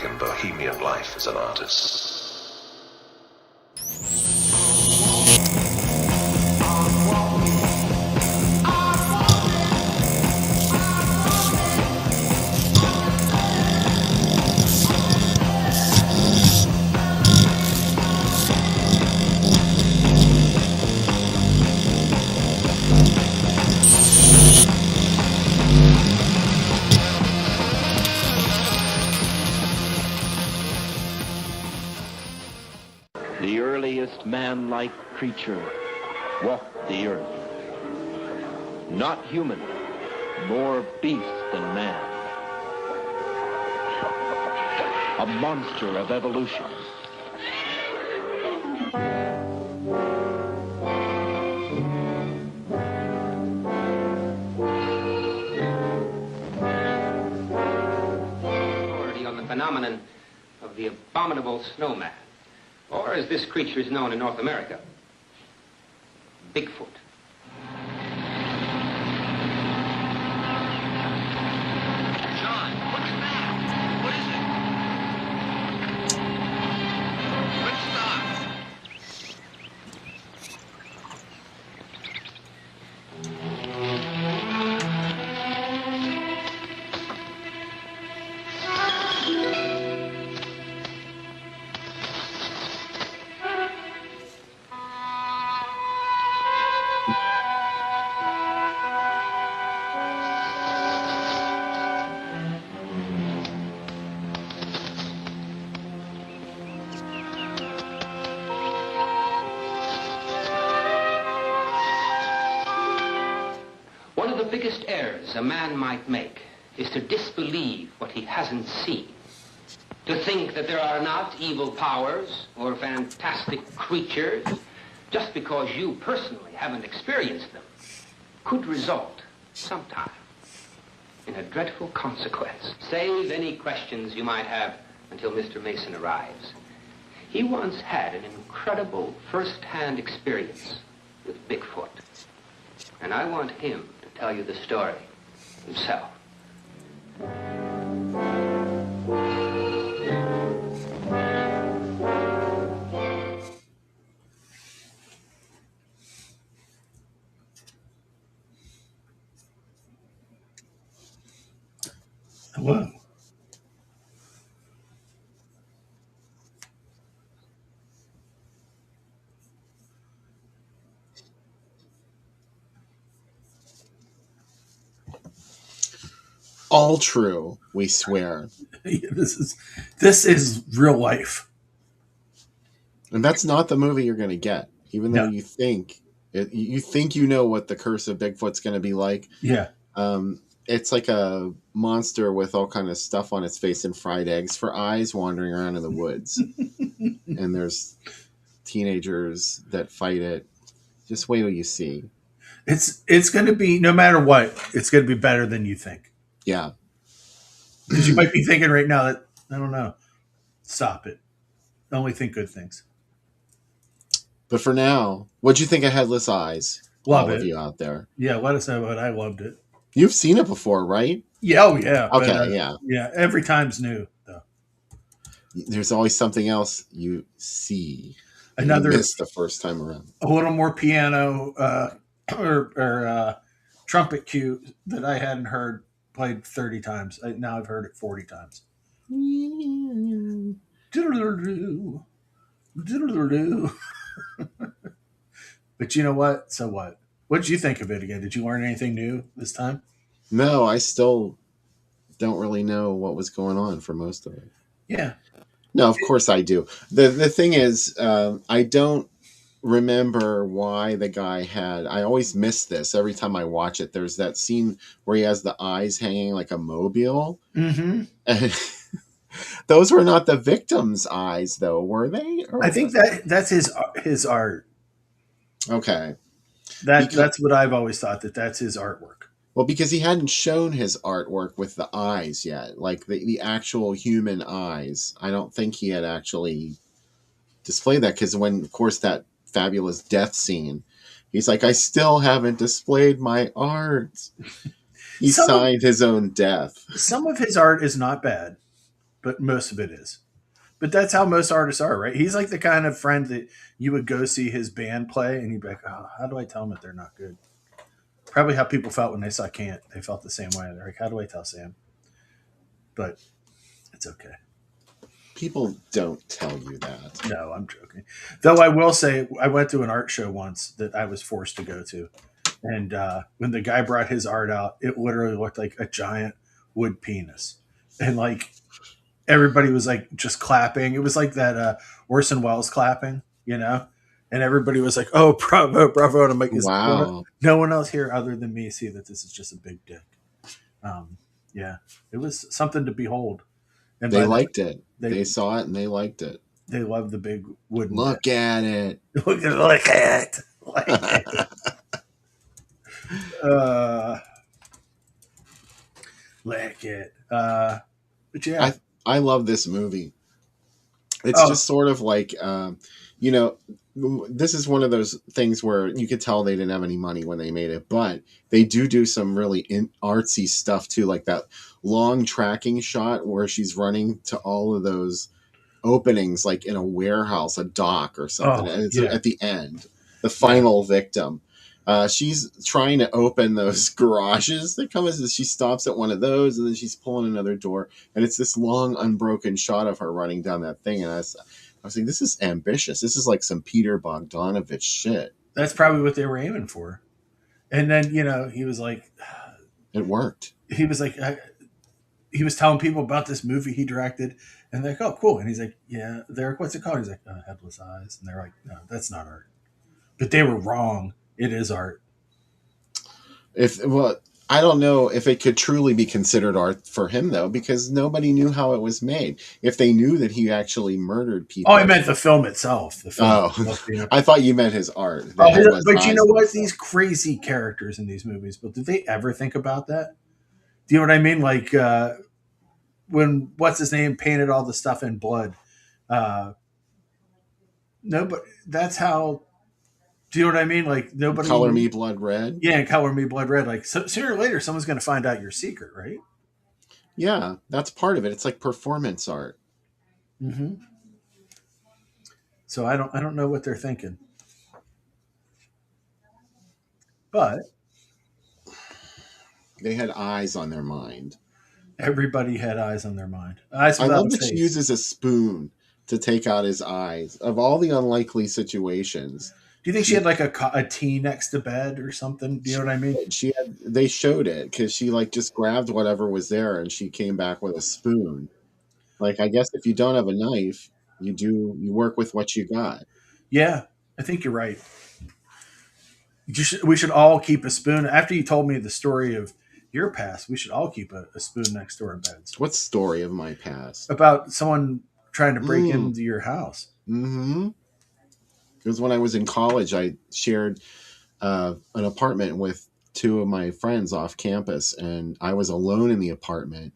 and bohemian life as an artist. The earliest man-like creature walked the earth. Not human, more beast than man. A monster of evolution. Authority on the phenomenon of the abominable snowman. Or, as this creature is known in North America, Bigfoot. John, what's that? What is it? Quick stop. One of the biggest errors a man might make is to disbelieve what he hasn't seen. To think that there are not evil powers or fantastic creatures just because you personally haven't experienced them could result sometime in a dreadful consequence. Save any questions you might have until Mr. Mason arrives. He once had an incredible first-hand experience with Bigfoot. And I want him to tell you the story himself. Hello. All true, we swear. This is real life. And that's not the movie you're going to get, even though No. you think you know what the Curse of Bigfoot's going to be like. Yeah. It's like a monster with all kind of stuff on its face and fried eggs for eyes wandering around in the woods. And there's teenagers that fight it. Just wait till you see. It's going to be, no matter what, it's going to be better than you think. Yeah. Because you might be thinking right now that, I don't know, stop it. Only think good things. But for now, what'd you think of Headless Eyes? Love all it. of you out there. Yeah, let us know about it. I loved it. You've seen it before, right? Yeah, oh yeah. Okay, but, yeah. Yeah, every time's new, though. There's always something else you see. Another you missed the first time around. A little more piano or trumpet cue that I hadn't heard played 30 times. Now I've heard it 40 times. But you know what? So what? What did you think of it again? Did you learn anything new this time? No, I still don't really know what was going on for most of it. Yeah. No, of course I do. The thing is, I don't remember why the guy had... I always miss this. Every time I watch it, there's that scene where he has the eyes hanging like a mobile. Mm-hmm. And those were not the victim's eyes, though, were they? I think that's his art. Okay. That's what I've always thought, that's his artwork. Well, because he hadn't shown his artwork with the eyes yet, like the actual human eyes. I don't think he had actually displayed that, because when, of course, that fabulous death scene, he's like, I still haven't displayed my art. He signed his own death. Some of his art is not bad, but most of it is. But that's how most artists are, right? He's like the kind of friend that you would go see his band play, and you'd be like, "Oh, how do I tell them that they're not good?" Probably how people felt when they saw Can't. They felt the same way. They're like, "How do I tell Sam?" But it's okay. People don't tell you that. No, I'm joking. Though I will say, I went to an art show once that I was forced to go to, and when the guy brought his art out, it literally looked like a giant wood penis, and like everybody was like just clapping. It was like that Orson Welles clapping, you know, and everybody was like, "Oh, bravo, bravo!" And I'm like, "Is Wow. no one else here other than me see that this is just a big dick?" Yeah, it was something to behold. And They by liked it. they They saw it and they liked it. they love the big wooden. Look at it. Look at it. Like it. Uh, like it. But yeah. I love this movie. It's Oh. just sort of like, you know, this is one of those things where you could tell they didn't have any money when they made it, but they do some really artsy stuff too, like that long tracking shot where she's running to all of those openings, like in a warehouse, a dock or something. Oh, And it's yeah. at the end, the final victim. She's trying to open those garages that come as she stops at one of those, and then she's pulling another door, and it's this long unbroken shot of her running down that thing. And I was like, this is ambitious. This is like some Peter Bogdanovich shit. That's probably what they were aiming for. And then, you know, he was like, It worked. he was like, he was telling people about this movie he directed, and they're like, "Oh, cool." And he's like, "Yeah." They're like, "What's it called?" He's like, "Headless Eyes." And they're like, "No, that's not art." But they were wrong. It is art. I don't know if it could truly be considered art for him though, because nobody knew how it was made. If they knew that he actually murdered people. Oh, I meant the film itself. The film. Oh, I thought you meant his art. But you know what? These crazy characters in these movies, but did they ever think about that? Do you know what I mean? Like when what's his name painted all the stuff in blood. No, but that's how. Do you know what I mean? Like nobody Color Me Blood Red. Yeah, Color Me Blood Red. Like sooner or later, someone's going to find out your secret, right? Yeah, that's part of it. It's like performance art. Mm-hmm. So I don't know what they're thinking, but they had eyes on their mind. Everybody had eyes on their mind. Eyes I love that face. she uses a spoon to take out his eyes. Of all the unlikely situations. Do you think she had like a tea next to bed or something? Do you know what I mean? They showed it because she like just grabbed whatever was there and she came back with a spoon. Like, I guess if you don't have a knife, you work with what you got. Yeah, I think you're right. We should all keep a spoon. After you told me the story of your past, we should all keep a spoon next to our beds. What story of my past? About someone trying to break into your house. Mm-hmm. It was when I was in college. I shared an apartment with two of my friends off campus, and I was alone in the apartment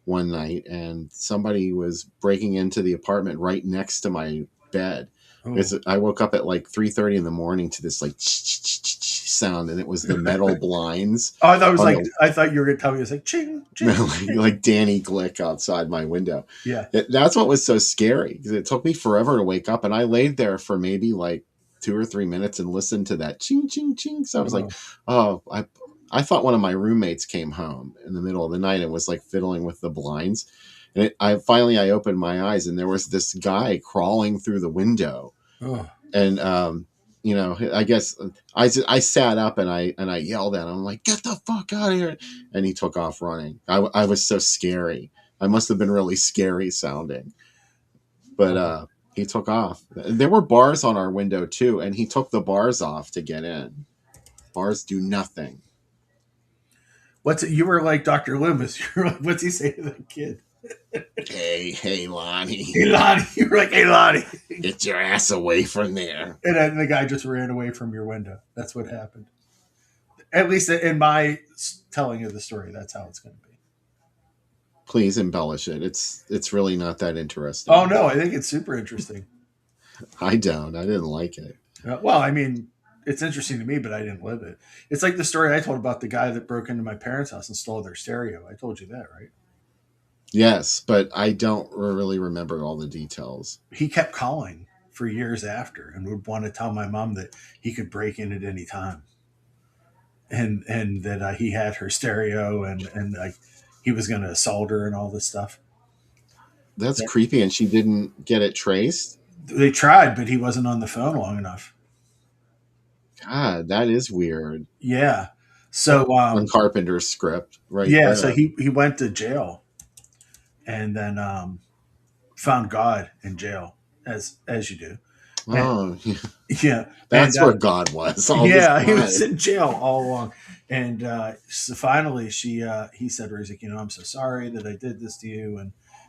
one night, and somebody was breaking into the apartment right next to my bed. Oh. I woke up at like 3:30 in the morning to this like sound, and it was the metal blinds. Oh, I thought it was like I thought you were going to tell me it was like ching, ching. like Danny Glick outside my window. Yeah, that's what was so scary because it took me forever to wake up, and I laid there for maybe like 2 or 3 minutes and listened to that ching ching ching. So I was like, oh, I thought one of my roommates came home in the middle of the night and was like fiddling with the blinds. And I finally opened my eyes, and there was this guy crawling through the window. Oh. And you know, I guess I sat up and I yelled at him. I'm like, get the fuck out of here! And he took off running. I was so scary. I must have been really scary sounding. But he took off. There were bars on our window too, and he took the bars off to get in. Bars do nothing. You were like Dr. Loomis. You're like, what's he say to the kid? Hey, Lonnie. Hey, Lonnie. You were like, hey, Lonnie. Get your ass away from there. And then the guy just ran away from your window. That's what happened. At least in my telling of the story, that's how it's going to be. Please embellish it. It's really not that interesting. Oh, no. I think it's super interesting. I didn't like it. Well, I mean, it's interesting to me, but I didn't live it. It's like the story I told about the guy that broke into my parents' house and stole their stereo. I told you that, right? Yes, but I don't really remember all the details. He kept calling for years after and would want to tell my mom that he could break in at any time, and that he had her stereo, and like he was going to assault her and all this stuff. That's creepy, and she didn't get it traced? They tried, but he wasn't on the phone long enough. God, that is weird. Yeah. So On Carpenter's script, right? yeah, there. so he went to jail, and then found God in jail, as you do. Oh, yeah. Yeah, That's and, where God was. All yeah, this he time. was in jail all along, and so finally he said, "He's like, I'm so sorry that I did this to you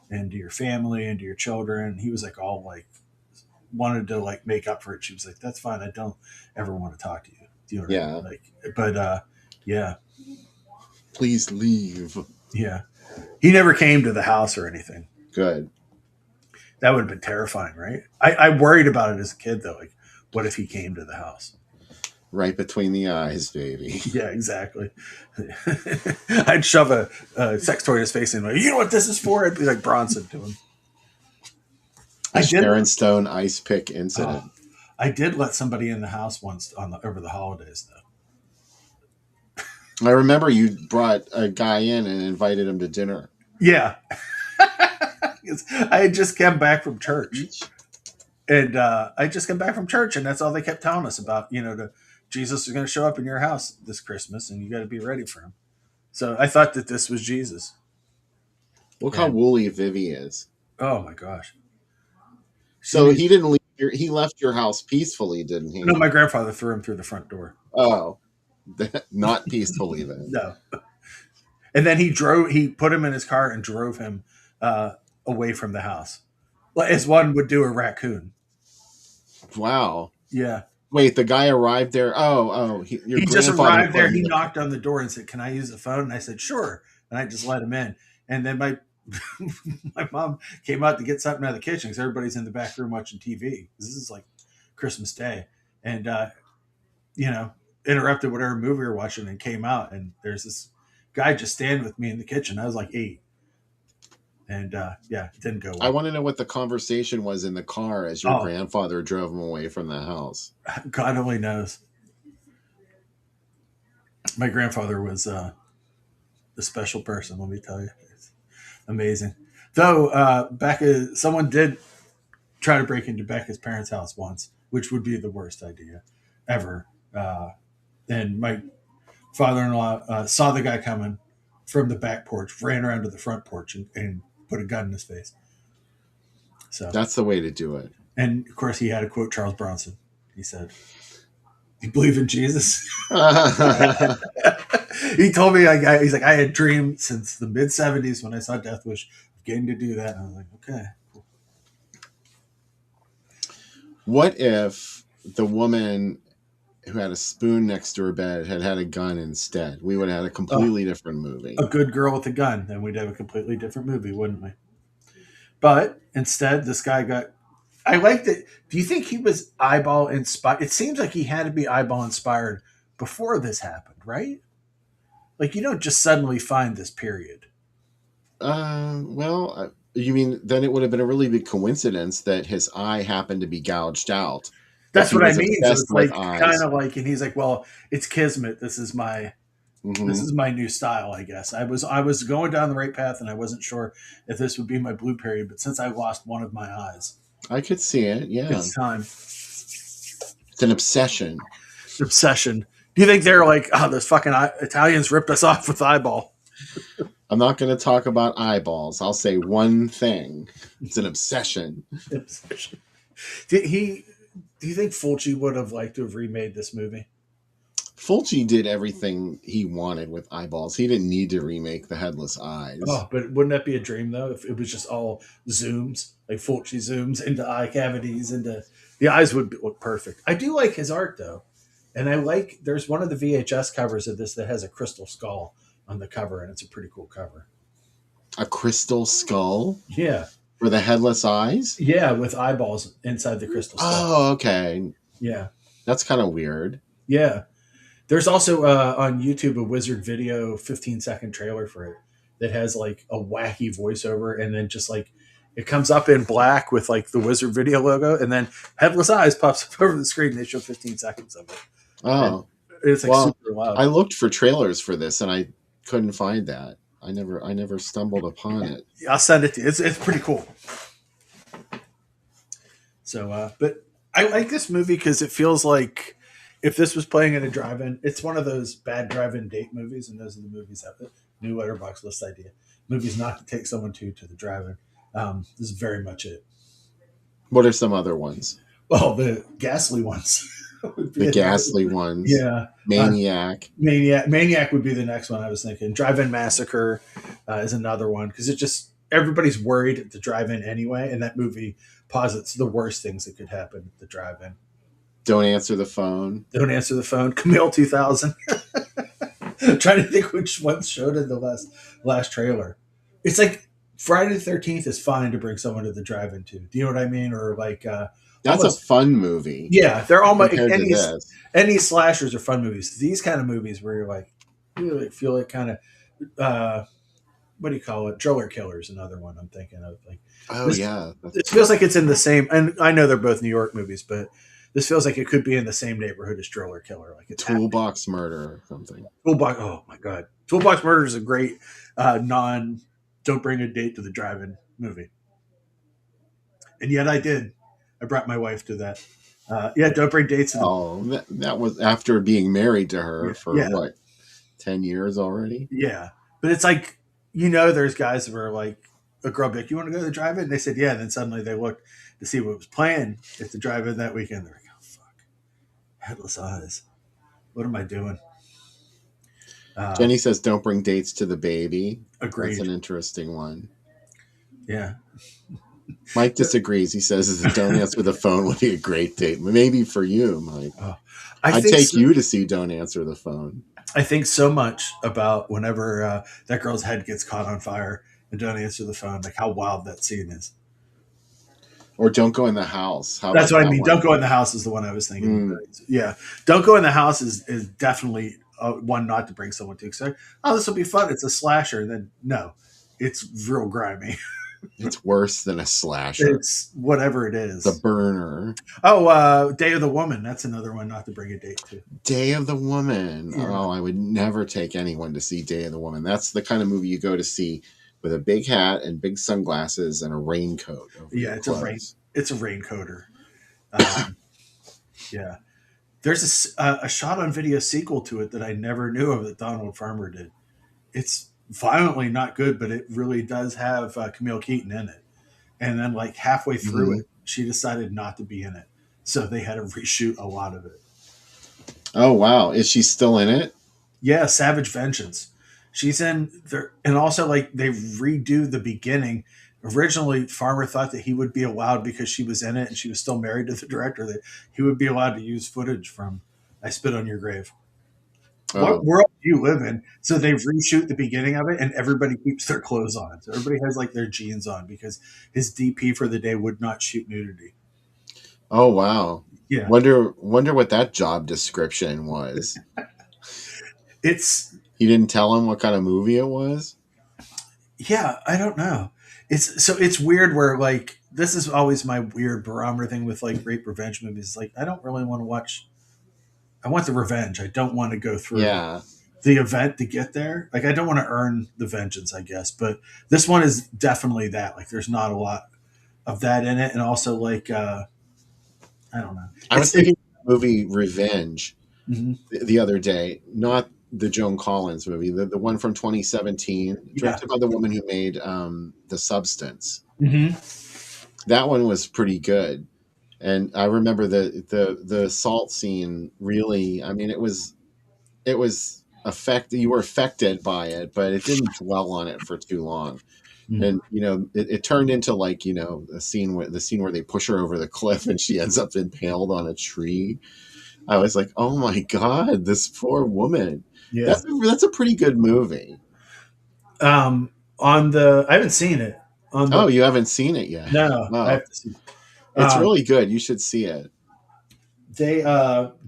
and to your family and to your children." And he was like all like wanted to like make up for it. She was like, "That's fine. I don't ever want to talk to you." Do you know what I mean? Like, but yeah, Please leave. yeah. He never came to the house or anything. Good. That would have been terrifying, right? I worried about it as a kid though. Like, what if he came to the house? Right between the eyes, baby. Yeah, exactly. I'd shove a sex toy in his face and like, you know what this is for? I'd be like Bronson to him. A Sharon Stone ice pick incident. I did let somebody in the house once over the holidays, though. I remember you brought a guy in and invited him to dinner. Yeah. I had just come back from church. And I just come back from church, and that's all they kept telling us about, Jesus is going to show up in your house this Christmas, and you got to be ready for him. So I thought that this was Jesus. Look how woolly Vivi is. Oh, my gosh. So he didn't leave he left your house peacefully, didn't he? No, my grandfather threw him through the front door. Oh, not peacefully then. No. And then he put him in his car and drove him away from the house. As one would do a raccoon. Wow. Yeah. Wait, the guy arrived there. He just arrived there. He knocked on the door and said, "Can I use the phone?" And I said, "Sure." And I just let him in. And then my mom came out to get something out of the kitchen because everybody's in the back room watching TV. This is like Christmas Day, and interrupted whatever movie we were watching and came out. And there's this guy just standing with me in the kitchen. I was like 8. And it didn't go well. I want to know what the conversation was in the car as your grandfather drove him away from the house. God only knows. My grandfather was a special person, let me tell you. It's amazing. Though someone did try to break into Becca's parents' house once, which would be the worst idea ever. And my father-in-law saw the guy coming from the back porch, ran around to the front porch and put a gun in his face. So that's the way to do it. And of course, he had to quote Charles Bronson. He said, "You believe in Jesus?" He told me, he's like, "I had dreamed since the mid '70s when I saw Death Wish of getting to do that." And I was like, "Okay." Cool. What if the woman who had a spoon next to her bed had a gun instead? We would have had a completely different movie. A good girl with a gun, then we'd have a completely different movie, wouldn't we? But instead, this guy got... I liked it. Do you think he was eyeball inspired? It seems like he had to be eyeball inspired before this happened, right? Like, you don't just suddenly find this period. You mean then it would have been a really big coincidence that his eye happened to be gouged out. That's what I mean. So it's like kind of like, and he's like, "Well, it's kismet. This is my new style, I guess." I was going down the right path, and I wasn't sure if this would be my blue period. But since I lost one of my eyes, I could see it. Yeah, it's time. It's an obsession. Obsession. Do you think they're like, "Oh, those fucking Italians ripped us off with eyeball"? I'm not going to talk about eyeballs. I'll say one thing. It's an obsession. Obsession. Do you think Fulci would have liked to have remade this movie? Fulci did everything he wanted with eyeballs. He didn't need to remake The Headless Eyes. Oh, but wouldn't that be a dream, though, if it was just all zooms, like Fulci zooms into eye cavities, the eyes would look perfect. I do like his art, though. And there's one of the VHS covers of this that has a crystal skull on the cover, and it's a pretty cool cover. A crystal skull? Yeah. For The Headless Eyes? Yeah, with eyeballs inside the crystal skull. Oh, okay. Yeah. That's kind of weird. Yeah. There's also on YouTube a Wizard Video 15-second trailer for it. that has like a wacky voiceover, and then just like it comes up in black with like the Wizard Video logo, and then Headless Eyes pops up over the screen. And they show 15 seconds of it, and Oh, it's like well, super loud. I looked for trailers for this and I couldn't find that. I never stumbled upon it. I'll send it to you. It's pretty cool. So, but I like this movie because it feels like if this was playing in a drive-in, it's one of those bad drive-in date movies, and those are the movies that new letterbox list idea. Movies not to take someone to the drive-in. This is very much it. What are some other ones? Well, the ghastly ones. The ghastly ones. Yeah. Maniac. Maniac would be the next one I was thinking. Drive-in Massacre is another one because it just everybody's worried at the drive-in anyway, and that movie posits the worst things that could happen at the drive-in. Don't answer the phone. Don't answer the phone. Camille 2000. I'm trying to think which one showed in the last trailer. It's like Friday the 13th is fine to bring someone to the drive-in to. Do you know what I mean? Or like that's almost, a fun movie. Yeah, they're almost any slashers are fun movies. These kind of movies where you're like, you really feel like kind of what do you call it? Driller Killer is another one I'm thinking of. Like, yeah, it feels like it's in the same. And I know they're both New York movies, but this feels like it could be in the same neighborhood as Driller Killer. Like it's Toolbox Murder or something. Toolbox. Oh my god, Toolbox Murder is a great don't bring a date to the drive-in movie. And yet I did. I brought my wife to that. Don't bring dates to the that was after being married to her for what, 10 years already? Yeah. But it's like, there's guys that were like, a girl be like, you want to go to the drive-in? And they said, yeah. And then suddenly they looked to see what was playing at the drive-in that weekend. They're like, oh, fuck. Headless Eyes. What am I doing? Jenny says, don't bring dates to the baby. Agreed. That's an interesting one. Yeah. Mike disagrees. He says Don't Answer the Phone would be a great date. Maybe for you, Mike. I'd take you to see Don't Answer the Phone. I think so much about whenever that girl's head gets caught on fire and Don't Answer the Phone, like how wild that scene is. Or Don't Go in the House. That's what I mean. Don't Go in the House is the one I was thinking. Yeah. Don't Go in the House is definitely one not to bring someone to. So, this will be fun. It's a slasher. And then, no, it's real grimy. It's worse than a slasher. It's whatever it is. The Burner. Oh, Day of the Woman. That's another one not to bring a date to. Day of the Woman. Yeah. Oh, I would never take anyone to see Day of the Woman. That's the kind of movie you go to see with a big hat and big sunglasses and a raincoat. It's a raincoater. Yeah. There's a shot on video sequel to it that I never knew of that Donald Farmer did. It's violently not good, but it really does have Camille Keaton in it. And then like halfway through it, she decided not to be in it. So they had to reshoot a lot of it. Oh, wow. Is she still in it? Yeah, Savage Vengeance. She's in there. And also like they redo the beginning. Originally, Farmer thought that he would be allowed because she was in it and she was still married to the director, that he would be allowed to use footage from I Spit on Your Grave. What world do you live in? So they reshoot the beginning of it and everybody keeps their clothes on. So everybody has like their jeans on because his DP for the day would not shoot nudity. Oh, wow. Yeah. Wonder what that job description was. He didn't tell him what kind of movie it was? Yeah, I don't know. It's weird where like this is always my weird barometer thing with like rape revenge movies. Like I don't really want to watch. I want the revenge. I don't want to go through the event to get there. Like I don't want to earn the vengeance, I guess. But this one is definitely that. Like there's not a lot of that in it, and also like I don't know. I was thinking of the movie Revenge the other day, not the Joan Collins movie, the one from 2017, directed by the woman who made The Substance. That one was pretty good. And I remember the assault scene really, I mean, it was you were affected by it, but it didn't dwell on it for too long. And, it turned into like, the scene where they push her over the cliff and she ends up impaled on a tree. I was like, oh my God, this poor woman. Yeah. That's a pretty good movie. I haven't seen it. You haven't seen it yet? No. Oh. I have to see it. It's really good. You should see it.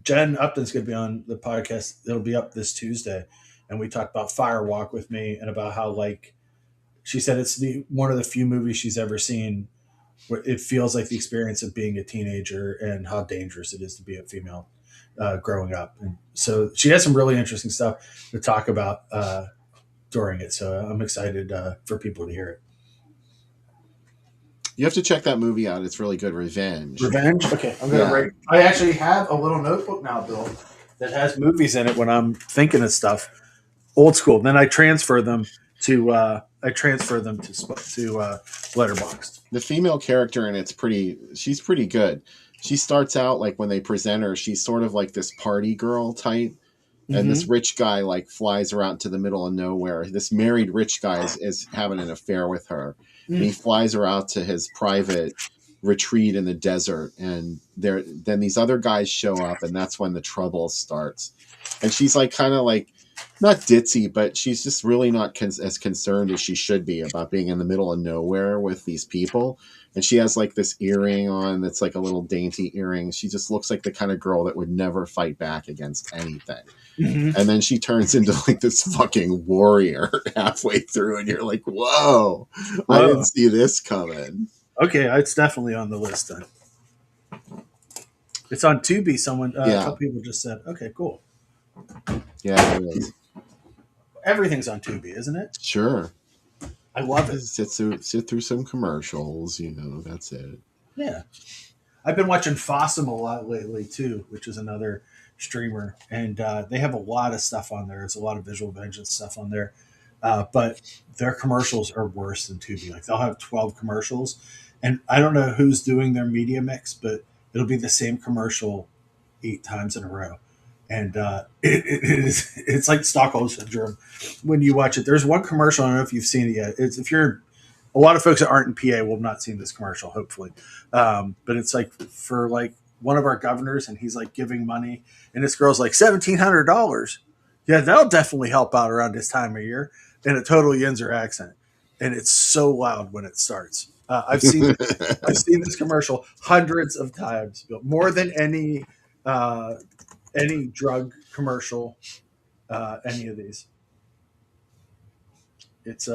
Jen Upton's going to be on the podcast. It'll be up this Tuesday. and we talked about Fire Walk with Me and about how like she said it's the one of the few movies she's ever seen where it feels like the experience of being a teenager and how dangerous it is to be a female growing up. And so she has some really interesting stuff to talk about during it. So I'm excited for people to hear it. You have to check that movie out. It's really good. Revenge. Revenge. Okay, I'm gonna write. I actually have a little notebook now, Bill, that has movies in it when I'm thinking of stuff. Old school. Then I transfer them to Letterboxd. The female character in it's she's pretty good. She starts out like when they present her, she's sort of like this party girl type. And this rich guy like flies her out to the middle of nowhere. This married rich guy is having an affair with her. And he flies her out to his private retreat in the desert. And then these other guys show up, and that's when the trouble starts. And she's like kind of like not ditzy, but she's just really not as concerned as she should be about being in the middle of nowhere with these people. And she has like this earring on that's like a little dainty earring. She just looks like the kind of girl that would never fight back against anything. And then she turns into like this fucking warrior halfway through, and you're like, whoa, I didn't see this coming. Okay, it's definitely on the list then. It's on Tubi. A couple people just said, okay, cool. Yeah, it is. Everything's on Tubi, isn't it? Sure. I love it. Sit through some commercials, that's it. Yeah. I've been watching Fossum a lot lately too, which is another streamer, and they have a lot of stuff on there. It's a lot of Visual Vengeance stuff on there, but their commercials are worse than Tubi. Like they'll have 12 commercials, and I don't know who's doing their media mix, but it'll be the same commercial 8 times in a row, and it's like Stockholm syndrome when you watch it. There's one commercial, I don't know if you've seen it yet. If you're a lot of folks that aren't in PA will have not seen this commercial, hopefully, but it's like for like one of our governors, and he's like giving money, and this girl's like $1,700. Yeah, that'll definitely help out around this time of year. And a total Yinzer accent, and it's so loud when it starts. I've seen this commercial hundreds of times, more than any drug commercial, any of these. It's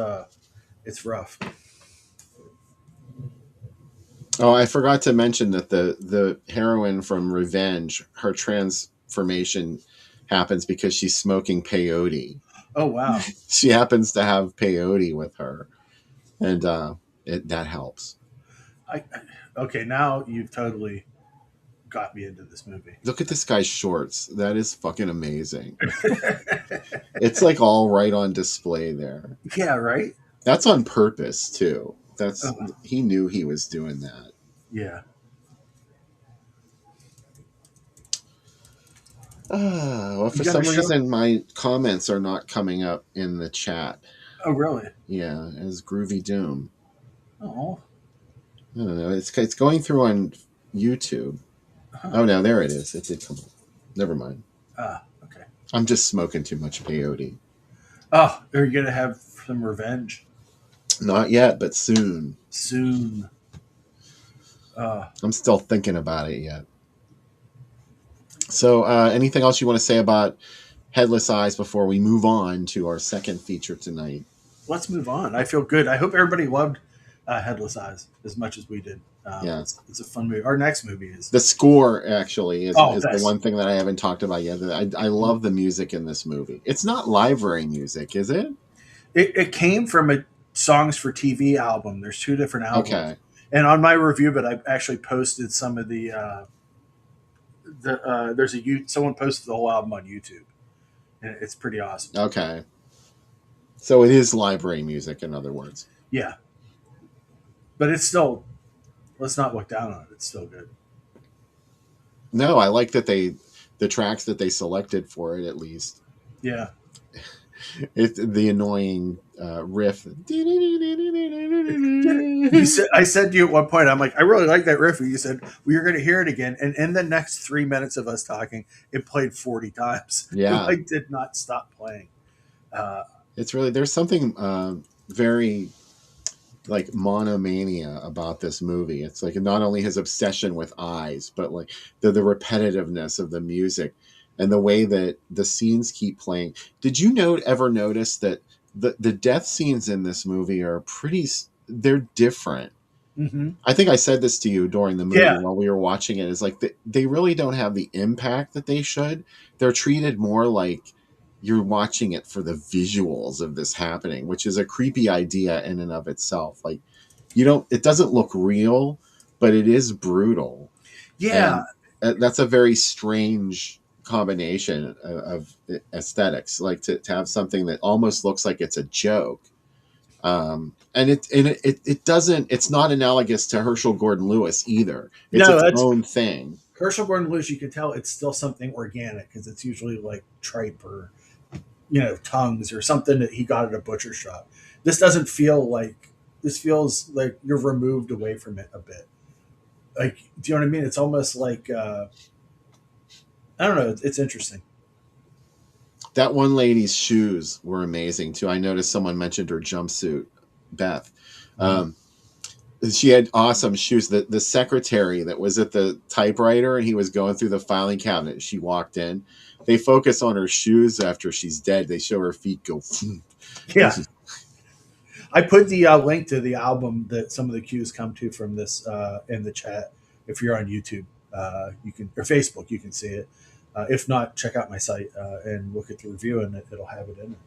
rough. Oh, I forgot to mention that the heroine from Revenge, her transformation happens because she's smoking peyote. Oh, wow. She happens to have peyote with her, and that helps. Okay, now you've totally got me into this movie. Look at this guy's shorts. That is fucking amazing. It's like all right on display there. Yeah, right? That's on purpose, too. He knew he was doing that. Yeah. Well, for some reason, my comments are not coming up in the chat. Oh, really? Yeah, as Groovy Doom. Oh. I don't know. It's going through on YouTube. Huh. Oh, no, there it is. It did come up. Never mind. Okay. I'm just smoking too much peyote. Oh, are you going to have some revenge? Not yet, but soon. Soon. I'm still thinking about it yet. So, anything else you want to say about Headless Eyes before we move on to our second feature tonight? Let's move on. I feel good. I hope everybody loved Headless Eyes as much as we did. Yeah. It's a fun movie. Our next movie is... The score, actually, is the one thing that I haven't talked about yet. I love the music in this movie. It's not library music, is it? It came from a Songs for TV album. There's 2 different albums. Okay. And on my review, but I've actually posted some of someone posted the whole album on YouTube, and it's pretty awesome. Okay. So it is library music, in other words. Yeah. But it's still, let's not look down on it. It's still good. No, I like that the tracks that they selected for it, at least. Yeah. It's the annoying riff. I said to you at one point, I'm like, I really like that riff. And you said, well, you're going to hear it again. And in the next 3 minutes of us talking, it played 40 times. Yeah. I did not stop playing. It's really, there's something very like monomania about this movie. It's like not only his obsession with eyes, but like the repetitiveness of the music. and the way that the scenes keep playing. Did you ever notice that the death scenes in this movie are they're different? Mm-hmm. I think I said this to you during the movie Yeah. while we were watching it. Is like they really don't have the impact that they should. They're treated more like you're watching it for the visuals of this happening, which is a creepy idea in and of itself. Like it doesn't look real, but it is brutal. Yeah. And that's a very strange combination of aesthetics, like to have something that almost looks like it's a joke. And it doesn't, it's not analogous to Herschel Gordon Lewis either. It's No, its own thing. Herschel Gordon Lewis, you can tell it's still something organic because it's usually like tripe or tongues or something that he got at a butcher shop. This doesn't feel like, this feels like you're removed away from it a bit. Like, do you know what I mean? It's almost like I don't know. It's interesting. That one lady's shoes were amazing too. I noticed someone mentioned her jumpsuit, Beth. She had awesome shoes. The secretary that was at the typewriter and he was going through the filing cabinet, she walked in. They focus on her shoes after she's dead. They show her feet go. Yeah. I put the link to the album that some of the cues come to from this in the chat. If you're on YouTube, you can, or Facebook, you can see it. If not, check out my site and look at the review, and it'll have it in it.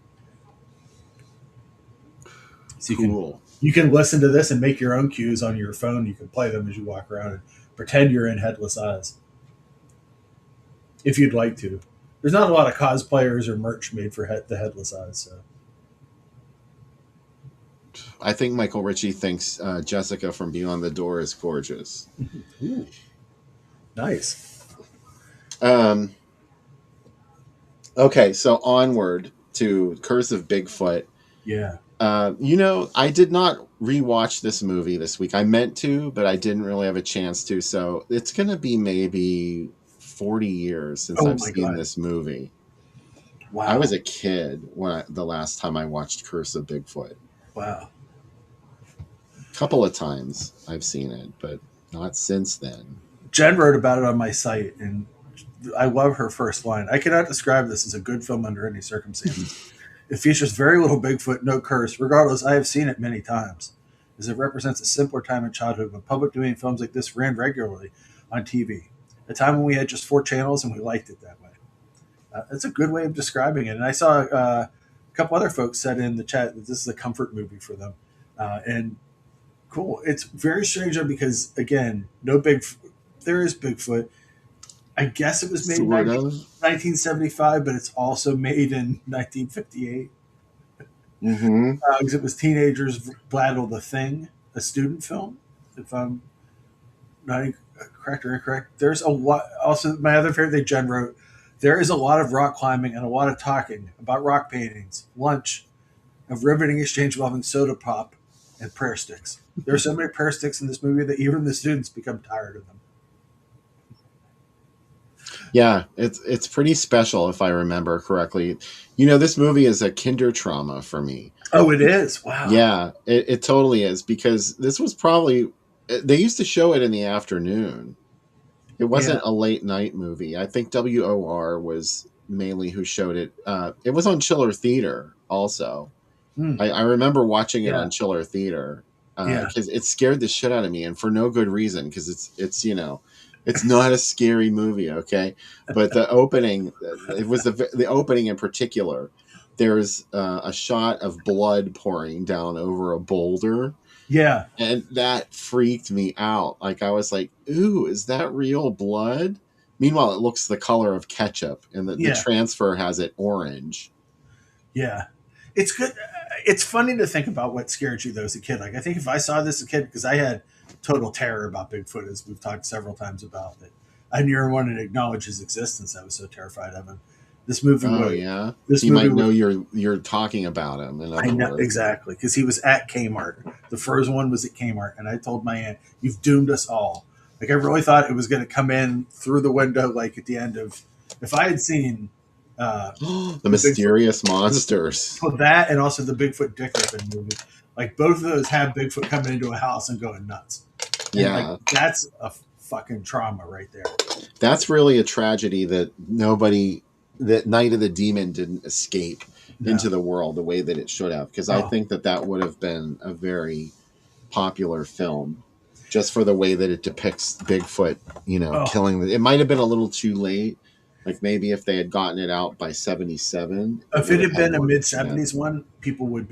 So you can listen to this and make your own cues on your phone. You can play them as you walk around and pretend you're in Headless Eyes, if you'd like to. There's not a lot of cosplayers or merch made for the Headless Eyes. So. I think Michael Ritchie thinks Jessica from Beyond the Door is gorgeous. Ooh. Nice. Okay, so onward to Curse of Bigfoot. Yeah. I did not rewatch this movie this week. I meant to, but I didn't really have a chance to. So it's going to be maybe 40 years since I've seen this movie. Wow. I was a kid the last time I watched Curse of Bigfoot. Wow. A couple of times I've seen it, but not since then. Jen wrote about it on my site, and I love her first line. I cannot describe this as a good film under any circumstances. It features very little Bigfoot, no curse. Regardless, I have seen it many times, as it represents a simpler time in childhood when public domain films like this ran regularly on TV. A time when we had just 4 channels and we liked it that way. That's a good way of describing it. And I saw a couple other folks said in the chat that this is a comfort movie for them. And cool. It's very strange though, because again, there is Bigfoot. I guess it was made in 1975, but it's also made in 1958. Because it was teenagers battle the Thing, a student film. If I'm not correct or incorrect, there's a lot. Also, my other favorite thing Jen wrote: there is a lot of rock climbing and a lot of talking about rock paintings, lunch, a riveting exchange involving soda pop and prayer sticks. There are so many prayer sticks in this movie that even the students become tired of them. Yeah, it's pretty special if I remember correctly. This movie is a kinder trauma for me. Oh, it is? Wow. Yeah, it totally is, because this was probably, they used to show it in the afternoon. It wasn't a late night movie. I think WOR was mainly who showed it. It was on Chiller Theater also. I remember watching it on Chiller Theater because it scared the shit out of me, and for no good reason, because it's not a scary movie, okay? But the opening, it was the opening in particular. There's a shot of blood pouring down over a boulder. Yeah. And that freaked me out. Like, I was like, ooh, is that real blood? Meanwhile, it looks the color of ketchup, and the transfer has it orange. Yeah. It's good. It's funny to think about what scared you, though, as a kid. Like, I think if I saw this as a kid, because I had total terror about Bigfoot, as we've talked several times about it. I never wanted to acknowledge his existence. I was so terrified of him. This movie. Oh yeah. You might know you're talking about him. I know exactly, because he was at Kmart. The first one was at Kmart, and I told my aunt, "You've doomed us all." Like, I really thought it was going to come in through the window, like at the end of. If I had seen the mysterious monsters, well, that and also the Bigfoot Dick Ripping movie, like both of those have Bigfoot coming into a house and going nuts. And yeah, like, that's a fucking trauma right there. That's really a tragedy that that Night of the Demon didn't escape No. into the world the way that it should have, because I Oh. think that would have been a very popular film, just for the way that it depicts Bigfoot, Oh. killing. It might have been a little too late. Like maybe if they had gotten it out by 1977, If it would have had been a more mid shenanigans. 70s one, people would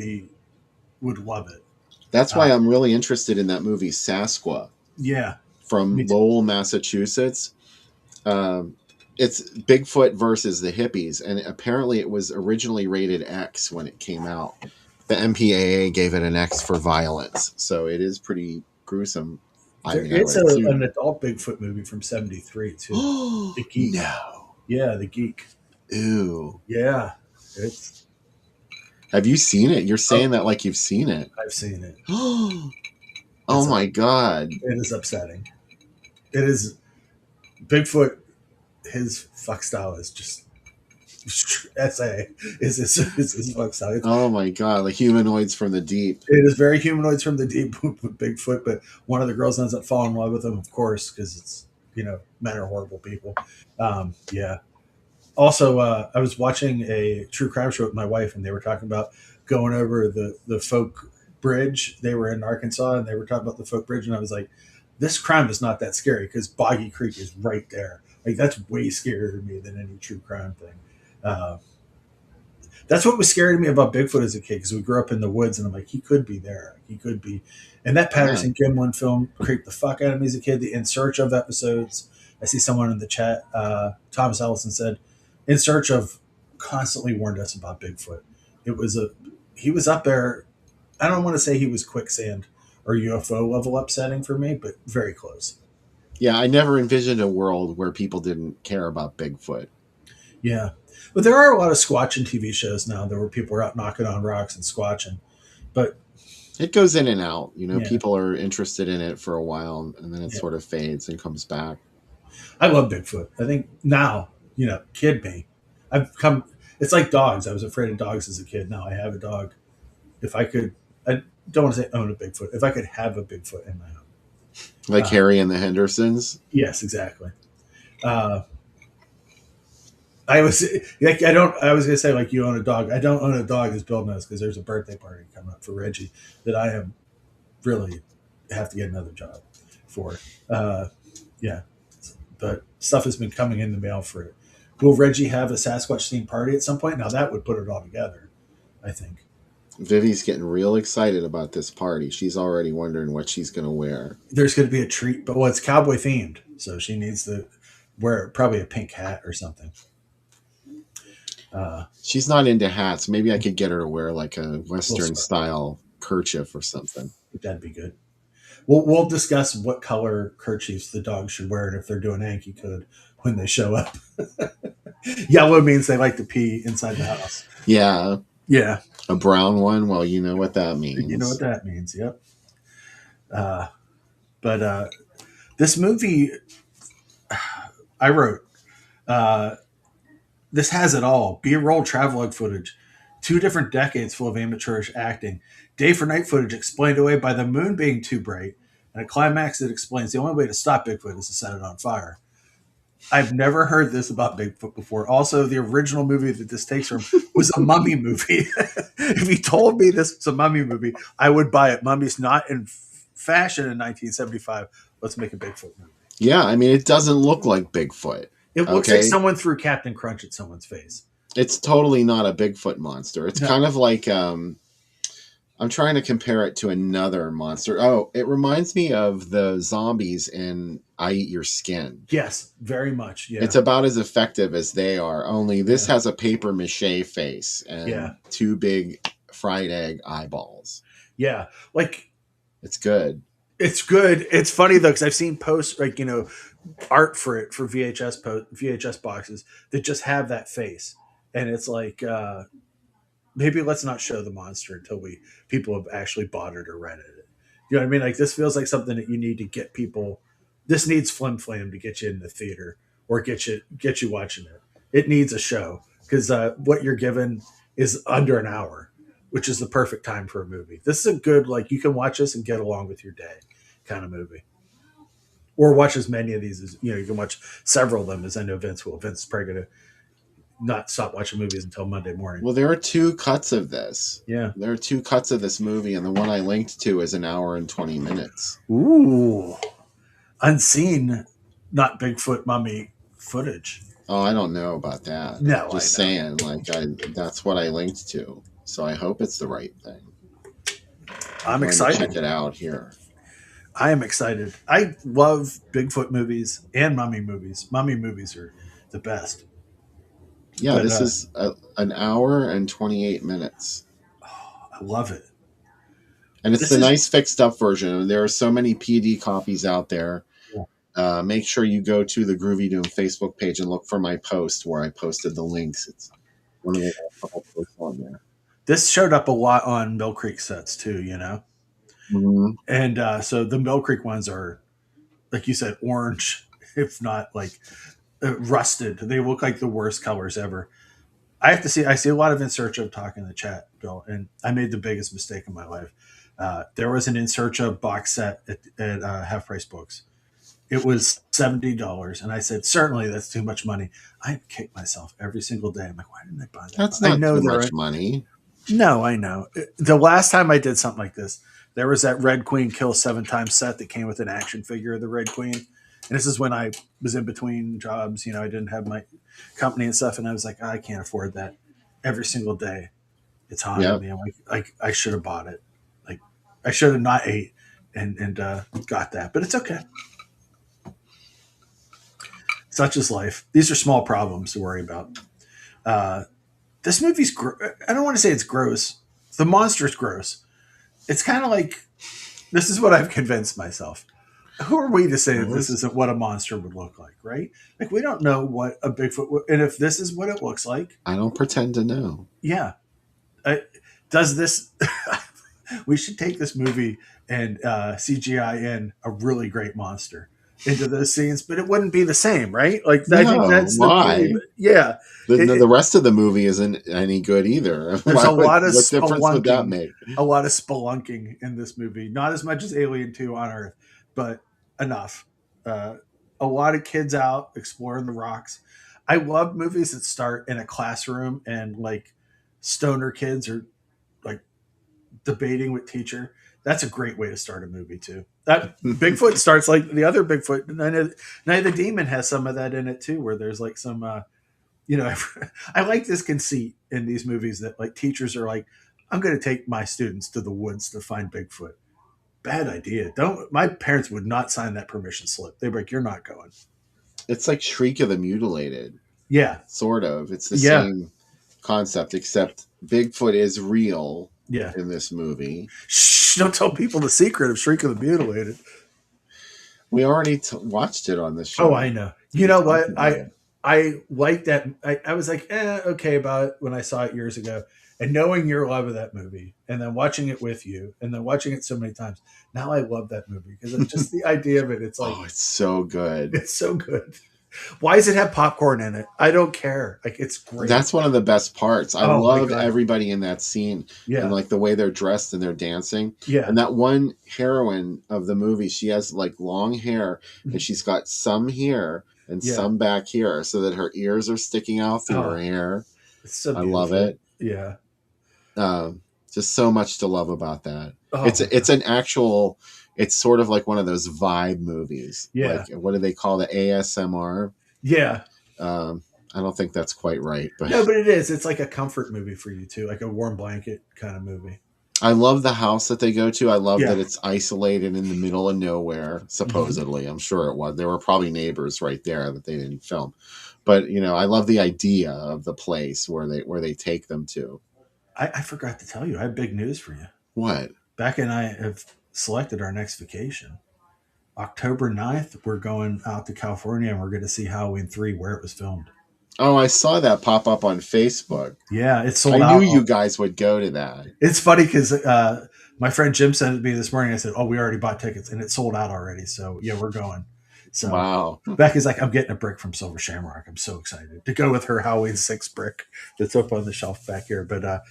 love it. That's why I'm really interested in that movie Sasquatch Yeah. from Lowell, Massachusetts. It's Bigfoot versus the hippies, and apparently it was originally rated X when it came out. The MPAA gave it an X for violence, so it is pretty gruesome. There is an adult Bigfoot movie from 73 too. The Geek. No. Yeah, The Geek. Ew. Yeah. Have you seen it? You're saying that like you've seen it. I've seen it. Oh my God. It is upsetting. It is. Bigfoot, his fuck style is just SA is his fuck style. Oh my God, like humanoids from the deep. It is very humanoids from the deep with Bigfoot, but one of the girls ends up falling in love with him, of course, because it's, men are horrible people. Yeah. Also, I was watching a true crime show with my wife, and they were talking about going over the Folk Bridge. They were in Arkansas, and they were talking about the Folk Bridge, and I was like, this crime is not that scary because Boggy Creek is right there. Like, that's way scarier to me than any true crime thing. That's what was scary to me about Bigfoot as a kid, because we grew up in the woods, and I'm like, he could be there. He could be. And that Patterson Gimlin film creeped the fuck out of me as a kid. The In Search of episodes. I see someone in the chat, Thomas Ellison said, In Search of constantly warned us about Bigfoot. He was up there. I don't want to say he was quicksand or UFO level upsetting for me, but very close. Yeah, I never envisioned a world where people didn't care about Bigfoot. Yeah. But there are a lot of squatching TV shows now where people are out knocking on rocks and squatching. But it goes in and out. People are interested in it for a while, and then it sort of fades and comes back. I love Bigfoot. I think now, kid me. It's like dogs. I was afraid of dogs as a kid. Now I have a dog. If I could, I don't want to say own a Bigfoot. If I could have a Bigfoot in my home. Like Harry and the Hendersons? Yes, exactly. I was going to say, like, you own a dog. I don't own a dog, as Bill knows, because there's a birthday party coming up for Reggie that I am really have to get another job for. Yeah. But stuff has been coming in the mail for it. Will Reggie have a Sasquatch themed party at some point? Now that would put it all together, I think. Vivi's getting real excited about this party. She's already wondering what she's going to wear. There's going to be a treat, but it's cowboy themed, so she needs to wear probably a pink hat or something. She's not into hats. Maybe I could get her to wear like a Western style kerchief or something. That'd be good. We'll discuss what color kerchiefs the dogs should wear, and if they're doing Yankee code when they show up. Yellow means they like to pee inside the house. Yeah. Yeah. A brown one? Well, you know what that means. You know what that means, yep. But this movie, I wrote, this has it all. B-roll travelogue footage, 2 different decades full of amateurish acting, day for night footage explained away by the moon being too bright, and a climax that explains the only way to stop Bigfoot is to set it on fire. I've never heard this about Bigfoot before. Also, the original movie that this takes from was a mummy movie. If you told me this was a mummy movie, I would buy it. Mummy's not in fashion in 1975. Let's make a Bigfoot movie. Yeah, I mean, it doesn't look like Bigfoot. It looks like someone threw Captain Crunch at someone's face. It's totally not a Bigfoot monster. It's kind of like, I'm trying to compare it to another monster. Oh, it reminds me of the zombies in I Eat Your Skin. Yes, very much. Yeah. It's about as effective as they are, only this has a paper mache face and 2 big fried egg eyeballs. Yeah. Like, it's good. It's good. It's funny though, because I've seen posts like, art for it for VHS boxes that just have that face. And it's like, maybe let's not show the monster until people have actually bought it or rented it. You know what I mean? Like, this feels like something that you need to get people. This needs Flim Flam to get you in the theater or get you watching it. It needs a show because what you're given is under an hour, which is the perfect time for a movie. This is a good, like, you can watch this and get along with your day kind of movie. or watch as many of these as you can watch several of them. As I know Vince will. Vince is probably going to not stop watching movies until Monday morning. Well, there are 2 cuts of this. Yeah. There are 2 cuts of this movie, and the one I linked to is an hour and 20 minutes. Ooh, unseen, not Bigfoot mummy footage. Oh, I don't know about that. No, just saying, like that's what I linked to. So I hope it's the right thing. I'm going excited. to check it out here. I am excited. I love Bigfoot movies and mummy movies. Mummy movies are the best. Yeah, this is an hour and 28 minutes. I love it. And it's the nice fixed up version. There are so many PD copies out there. Yeah. Make sure you go to the Groovy Doom Facebook page and look for my post where I posted the links. It's one of the couple posts on there. This showed up a lot on Mill Creek sets too, Mm-hmm. And so the Mill Creek ones are, like you said, orange, if not like rusted. They look like the worst colors ever. I see a lot of In Search of talk in the chat, Bill, and I made the biggest mistake in my life. There was an In Search of box set at Half Price Books. It was $70, and I said, certainly that's too much money. I kick myself every single day. I'm like, why didn't I buy that? That's not too much money. No, I know. The last time I did something like this, there was that Red Queen Kill 7 times set that came with an action figure of the Red Queen. And this is when I was in between jobs. I didn't have my company and stuff, and I was like, I can't afford that every single day. It's haunting me. I'm like, I should have bought it. Like, I should have not ate and got that, but it's okay. Such is life. These are small problems to worry about. This movie's I don't want to say it's gross. The monster's gross. It's kind of like, this is what I've convinced myself. Who are we to say that this isn't what a monster would look like, right? Like, we don't know what a Bigfoot would, and if this is what it looks like. I don't pretend to know. Yeah. Does this, we should take this movie and CGI in a really great monster into those scenes, but it wouldn't be the same, right? Like, no, I think that's why? Yeah. The rest of the movie isn't any good either. There's a lot of what difference would that make? A lot of spelunking in this movie. Not as much as Alien 2 on Earth, but enough. A lot of kids out exploring the rocks. I love movies that start in a classroom and like stoner kids are like debating with teacher. That's a great way to start a movie too. That Bigfoot starts like the other Bigfoot. Night of the Demon has some of that in it too, where there's like some, I like this conceit in these movies that like teachers are like, I'm going to take my students to the woods to find Bigfoot. Bad idea. My parents would not sign that permission slip. They'd be like, you're not going. It's like Shriek of the Mutilated. Yeah. Sort of. It's the same concept, except Bigfoot is real in this movie. Shh, don't tell people the secret of Shriek of the Mutilated. We already watched it on this show. Oh, I know. You know what? I like that. I was like, okay about it when I saw it years ago. And knowing your love of that movie, and then watching it with you, and then watching it so many times, now I love that movie because it's just the idea of it. It's like, it's so good. It's so good. Why does it have popcorn in it? I don't care. Like, it's great. That's one of the best parts. I love everybody in that scene. Yeah. And like the way they're dressed and they're dancing. Yeah. And that one heroine of the movie, she has like long hair and she's got some here and some back here so that her ears are sticking out through her hair. It's so beautiful. I love it. Yeah. Just so much to love about that. It's an actual, it's sort of like one of those vibe movies. Yeah. Like, what do they call the ASMR? Yeah. I don't think that's quite right, but no, but it is. It's like a comfort movie for you too, like a warm blanket kind of movie. I love the house that they go to. I love that it's isolated in the middle of nowhere. Supposedly, I'm sure it was. There were probably neighbors right there that they didn't film, but I love the idea of the place where they take them to. I forgot to tell you, I have big news for you. What? Beck and I have selected our next vacation. October 9th, we're going out to California and we're going to see Halloween 3 where it was filmed. Oh, I saw that pop up on Facebook. Yeah, it's sold out. I knew you guys would go to that. It's funny because my friend Jim sent it to me this morning. I said, we already bought tickets and it's sold out already. So, yeah, we're going. So, wow. Becky's like, I'm getting a brick from Silver Shamrock. I'm so excited to go with her Halloween 6 brick that's up on the shelf back here. But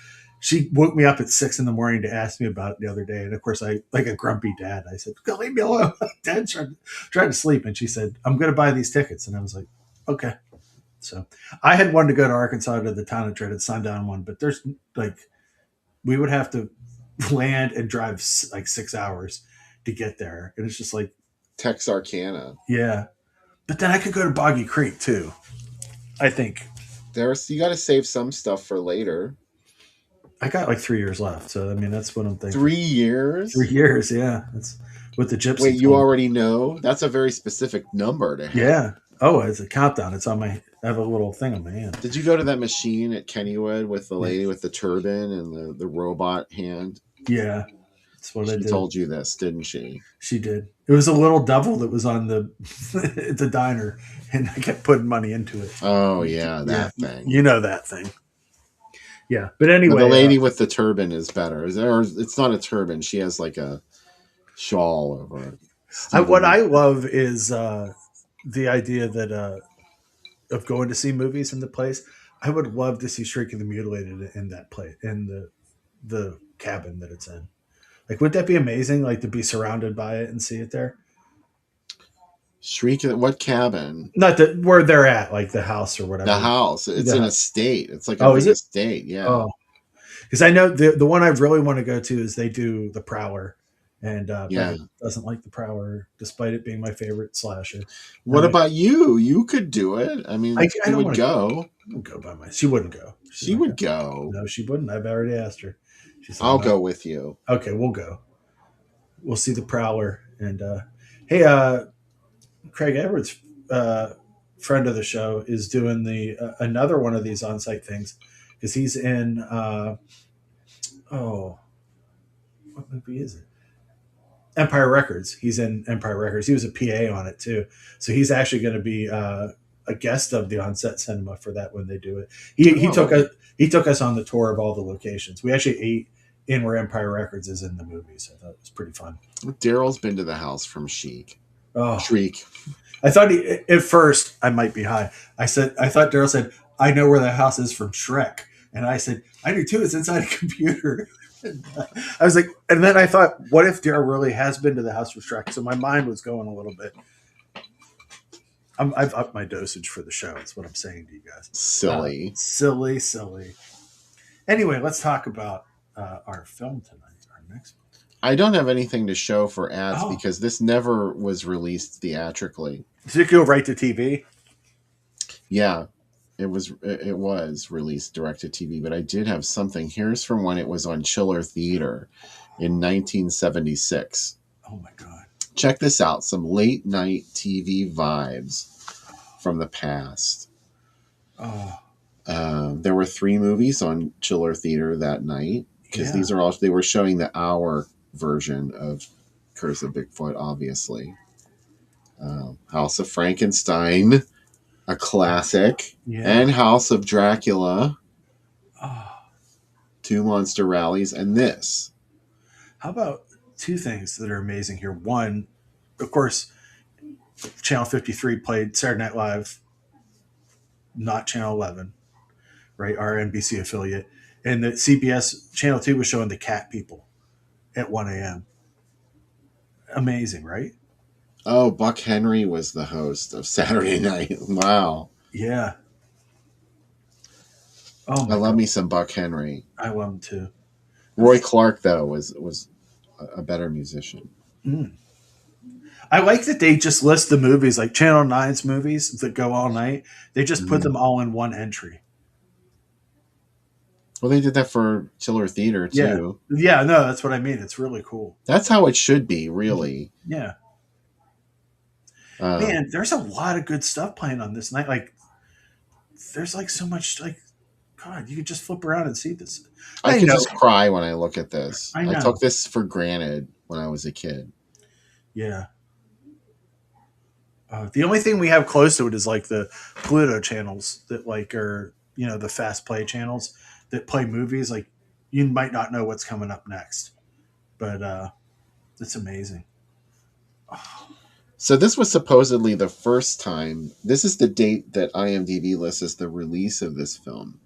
She woke me up at 6 in the morning to ask me about it the other day. And of course, I, like a grumpy dad, I said, "Go leave me alone." Dad's trying to sleep. And she said, "I'm going to buy these tickets." And I was like, okay. So I had wanted to go to Arkansas to the town and try to sundown one, but there's like, we would have to land and drive like 6 hours to get there. And it's just like, Texarkana. yeah. But then I could go to Boggy Creek too, I think. You got to save some stuff for later. I got like 3 years left. So, I mean, that's what I'm thinking. 3 years? 3 years, yeah. That's what the gypsy Wait, you told me. already know? That's a very specific number to have. Yeah. Oh, it's a countdown. It's on my, I have a little thing on my hand. Did you go to that machine at Kennywood with the lady with the turban and the robot hand? Yeah. That's what I did. She told you this, didn't she? She did. It was a little devil that was on the the diner, and I kept putting money into it. Oh, yeah, that thing. You know that thing. Yeah. But anyway. The lady with the turban is better. It's not a turban. She has like a shawl over it. What I love is the idea that of going to see movies in the place. I would love to see Shrinking the Mutilated in that place, in the cabin that it's in. Like, would that be amazing? Like, to be surrounded by it and see it there? Shriek, what cabin? Not where they're at, like the house or whatever. The house. It's The an house. estate. It's like a big estate. Yeah. Oh, because I know the one I really want to go to is they do The Prowler, and Becca doesn't like The Prowler, despite it being my favorite slasher. What about you? You could do it. I mean, you would go. I would go by myself. She wouldn't go. She would go. No, she wouldn't. I've already asked her. She said, I'll go with you. Okay, we'll go. We'll see The Prowler. And hey, Craig Edwards, friend of the show, is doing the another one of these on-site things because he's in. What movie is it? Empire Records. He's in Empire Records. He was a PA on it too, so he's actually going to be a guest of the on-set cinema for that when they do it. He took us on the tour of all the locations. We actually ate in where Empire Records is in the movie, so I thought it was pretty fun. Daryl's been to the house from Shriek. I thought at first I might be high. I thought Daryl said, "I know where the house is from Shrek," and I said, "I do too. It's inside a computer." I was like, and then I thought, what if Daryl really has been to the house from Shrek? So my mind was going a little bit. I've upped my dosage for the show. That's what I'm saying to you guys. Silly. Anyway, let's talk about our film tonight. Our next one. I don't have anything to show for ads because this never was released theatrically. Did it go right to TV? Yeah, it was released direct to TV, but I did have something. Here's from when it was on Chiller Theater in 1976. Oh my God. Check this out. Some late night TV vibes from the past. There were 3 movies on Chiller Theater that night because these are all, they were showing the hour version of Curse of Bigfoot, obviously. House of Frankenstein, a classic, and House of Dracula, 2 monster rallies, and this. How about 2 things that are amazing here? One, of course, Channel 53 played Saturday Night Live, not Channel 11, right? Our NBC affiliate. And the CBS Channel 2 was showing The Cat People at 1 a.m. Amazing, right? Oh, Buck Henry was the host of Saturday Night. Wow. Yeah. Oh, I love me some Buck Henry. I love him too. Roy Clark, though, was a better musician. I like that they just list the movies, like Channel 9's movies that go all night. They just put them all in one entry. Well, they did that for Chiller Theater, too. Yeah, no, that's what I mean. It's really cool. That's how it should be, really. Yeah. Man, there's a lot of good stuff playing on this night. Like, there's like so much, like, God, you could just flip around and see this. I can just cry when I look at this. I took this for granted when I was a kid. Yeah. The only thing we have close to it is like the Pluto channels that like are, the fast play channels that play movies. Like, you might not know what's coming up next, but it's amazing. So this was supposedly the first time. This is the date that IMDb lists as the release of this film.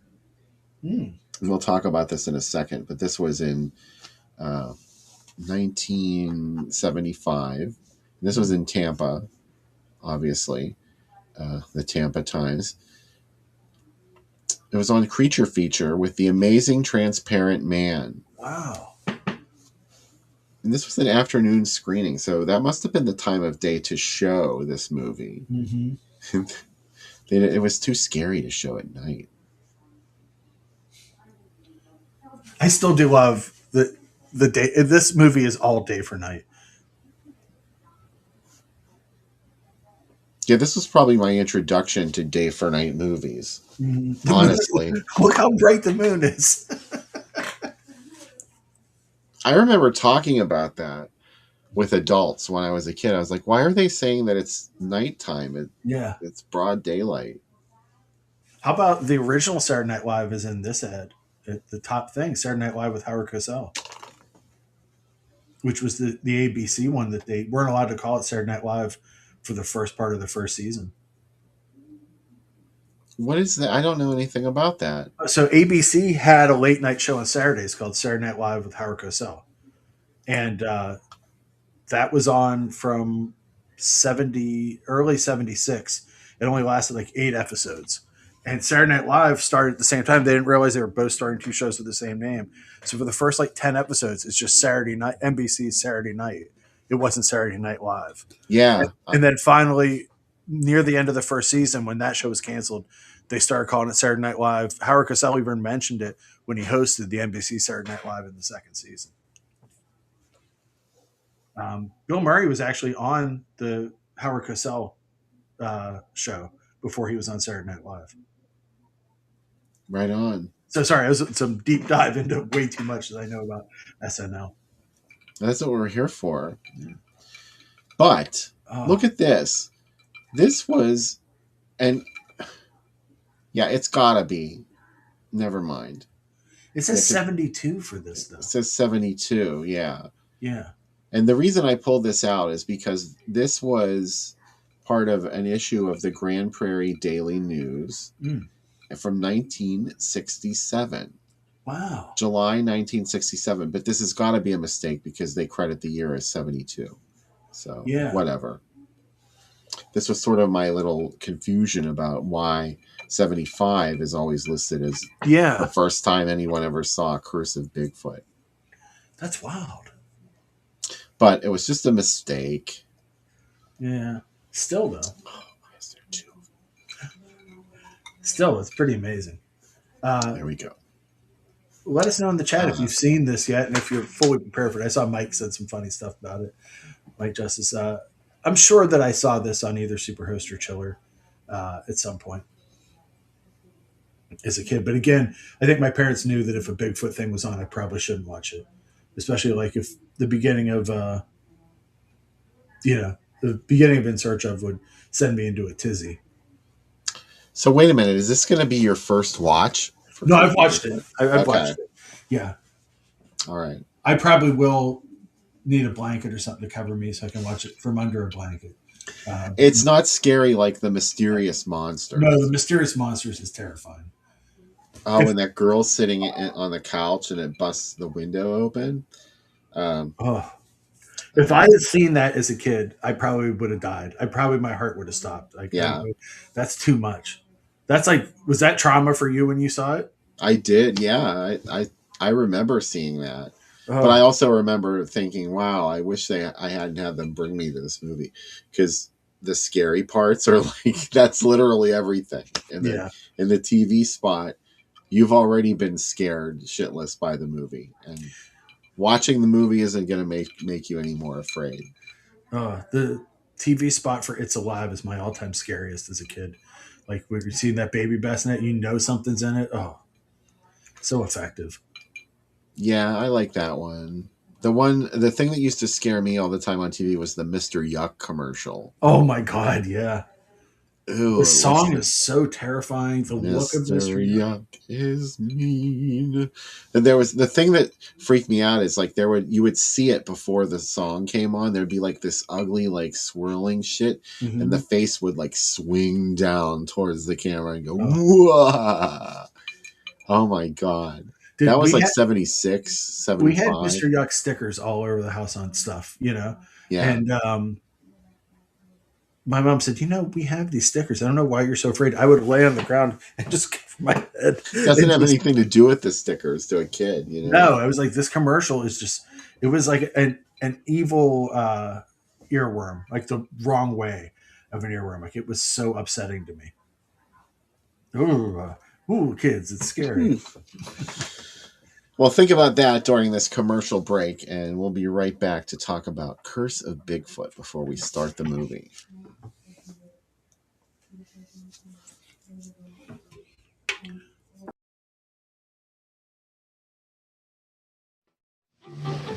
And we'll talk about this in a second, but this was in 1975. This was in Tampa, obviously, the Tampa Times. It was on Creature Feature with The Amazing Transparent Man. Wow. And this was an afternoon screening, so that must have been the time of day to show this movie. Mm-hmm. It was too scary to show at night. I still do love the day. This movie is all day for night. Yeah, this was probably my introduction to day for night movies. Mm-hmm. Honestly. Look how bright the moon is. I remember talking about that with adults when I was a kid. I was like, why are they saying that it's nighttime? Yeah. It's broad daylight. How about the original Saturday Night Live is in this ad? The top thing, Saturday Night Live with Howard Cosell, which was the ABC one that they weren't allowed to call it Saturday Night Live for the first part of the first season. What is that? I don't know anything about that. So ABC had a late night show on Saturdays called Saturday Night Live with Howard Cosell. And that was on from early 76. It only lasted like 8 episodes. And Saturday Night Live started at the same time. They didn't realize they were both starting 2 shows with the same name. So for the first like 10 episodes, it's just Saturday night, NBC's Saturday Night. It wasn't Saturday Night Live. Yeah. And then finally, near the end of the first season, when that show was canceled, they started calling it Saturday Night Live. Howard Cosell even mentioned it when he hosted the NBC Saturday Night Live in the second season. Bill Murray was actually on the Howard Cosell show before he was on Saturday Night Live. Right on. So sorry, it was some deep dive into way too much that I know about SNL. That's what we're here for. But look at this. This was, and yeah, it's gotta be. Never mind. It says 72 for this, though. It says 72, yeah. Yeah. And the reason I pulled this out is because this was part of an issue of the Grand Prairie Daily News from 1967. Wow. July 1967. But this has got to be a mistake because they credit the year as 72. So, yeah. Whatever. This was sort of my little confusion about why 75 is always listed as the first time anyone ever saw Curse of Bigfoot. That's wild. But it was just a mistake. Yeah. Still, though. Oh, why is there 2? Still, it's pretty amazing. There we go. Let us know in the chat if you've seen this yet and if you're fully prepared for it. I saw Mike said some funny stuff about it. Mike Justice. I'm sure that I saw this on either Superhost or Chiller at some point as a kid. But again, I think my parents knew that if a Bigfoot thing was on, I probably shouldn't watch it. Especially like if the beginning of, the beginning of In Search Of would send me into a tizzy. So wait a minute. Is this going to be your first watch? No, I've watched it. I've watched it. Yeah. All right. I probably will need a blanket or something to cover me so I can watch it from under a blanket. It's not scary like the Mysterious Monsters. No, the Mysterious Monsters is terrifying. Oh, when that girl's sitting on the couch and it busts the window open. If I had seen that as a kid, I probably would have died. My heart would have stopped. That's too much. That's like, was that trauma for you when you saw it? I did, yeah. I remember seeing that. But I also remember thinking, wow, I wish I hadn't had them bring me to this movie. Because the scary parts are like, that's literally everything. In the TV spot, you've already been scared shitless by the movie. And watching the movie isn't going to make you any more afraid. The TV spot for It's Alive is my all-time scariest as a kid. Like when you're seeing that baby bassinet, something's in it. Oh, so effective. Yeah, I like that one. The thing that used to scare me all the time on TV was the Mr. Yuck commercial. Oh my God, yeah. Ew, the song is so terrifying. The look of Mr. Yuck is mean. And there was the thing that freaked me out is like you would see it before the song came on. There'd be like this ugly, like swirling shit, and the face would like swing down towards the camera and go, "Whoa!" Oh my god. Dude, That was we like had, 76, we had 75. Mr. Yuck stickers all over the house on stuff, you know? Yeah. And my mom said, we have these stickers. I don't know why you're so afraid. I would lay on the ground and just cover my head. Doesn't and have just, anything to do with the stickers to a kid, you know? No, it was like this commercial is just, it was like an evil earworm, like the wrong way of an earworm. Like it was so upsetting to me. Ooh, kids, it's scary. Well, think about that during this commercial break, and we'll be right back to talk about Curse of Bigfoot before we start the movie.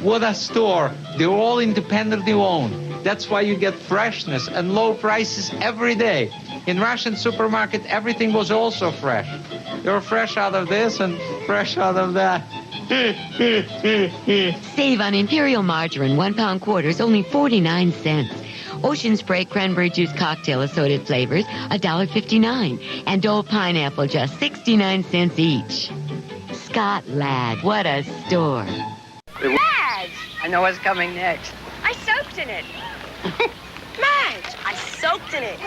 What a store. They're all independently owned. That's why you get freshness and low prices every day. In Russian supermarket, everything was also fresh. You're fresh out of this and fresh out of that. Save on Imperial margarine, 1 pound quarters, only 49 cents. Ocean Spray cranberry juice cocktail assorted flavors, $1.59. And Dole pineapple, just 69 cents each. Scott Lad, what a store. Madge! I know what's coming next. I soaked in it. Madge! I soaked in it.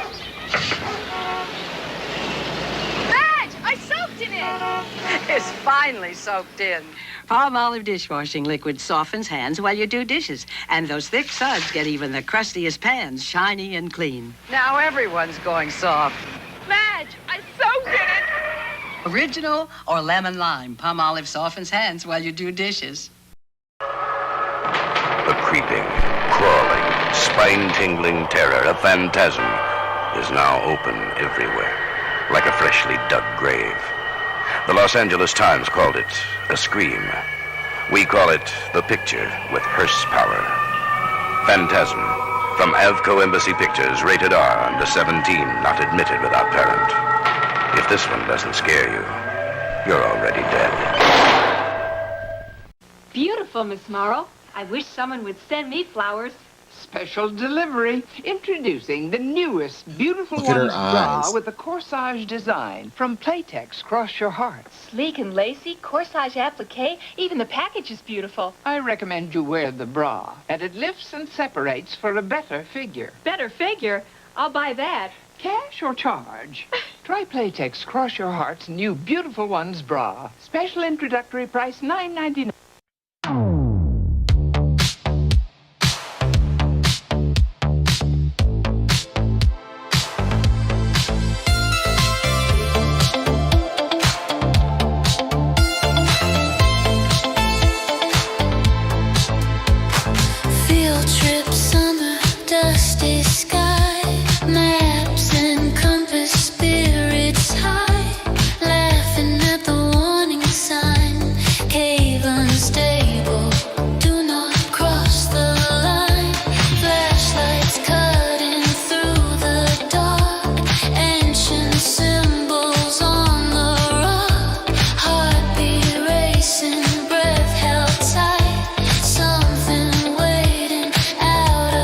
Madge! I soaked in it. It's finally soaked in. Palmolive dishwashing liquid softens hands while you do dishes. And those thick suds get even the crustiest pans shiny and clean. Now everyone's going soft. Madge! I soaked in it. Original or lemon lime. Palmolive softens hands while you do dishes. The creeping, crawling, spine-tingling terror of Phantasm is now open everywhere, like a freshly dug grave. The Los Angeles Times called it a scream. We call it the picture with hearse power. Phantasm, from Avco Embassy Pictures, rated R, under 17, not admitted without parent. If this one doesn't scare you, you're already dead. Beautiful, Miss Morrow. I wish someone would send me flowers. Special delivery. Introducing the newest Beautiful Look at her Ones bra eyes. with a corsage design from Playtex. Cross your hearts. Sleek and lacy, corsage applique, even the package is beautiful. I recommend you wear the bra, and it lifts and separates for a better figure. Better figure. I'll buy that. Cash or charge? Try Playtex Cross Your Heart's new Beautiful Ones bra. Special introductory price $9.99. Field trip, summer, dusty sky, maps and compass, spirits high, laughing at the warning sign, cave unstable, do not cross the line, flashlights cutting through the dark, ancient symbols on the rock, heartbeat racing, breath held tight, something waiting out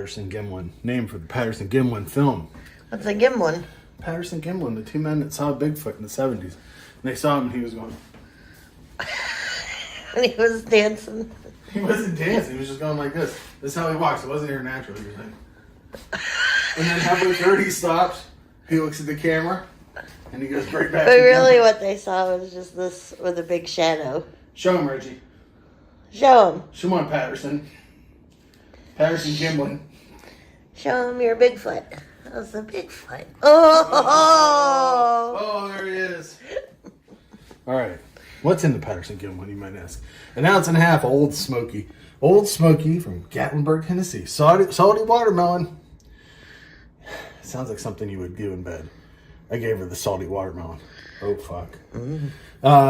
Patterson-Gimlin. Name for the Patterson-Gimlin film. What's a Gimlin? Patterson-Gimlin, the two men that saw Bigfoot in the 70s. And they saw him and he was going... And he was dancing. He wasn't dancing. He was just going like this. This is how he walks. It wasn't even natural. He was like... And then halfway through he stops. He looks at the camera. And he goes right back. But really what they saw was just this with a big shadow. Show him, Reggie. Show him. Show him, Patterson. Patterson-Gimlin. Show him your Bigfoot. That's the Bigfoot. Oh! Oh, there he is. All right. What's in the Patterson-Gimlin, you might ask? An ounce and a half of Old Smoky. Old Smoky from Gatlinburg, Tennessee. Salty watermelon. Sounds like something you would do in bed. I gave her the salty watermelon. Oh, fuck.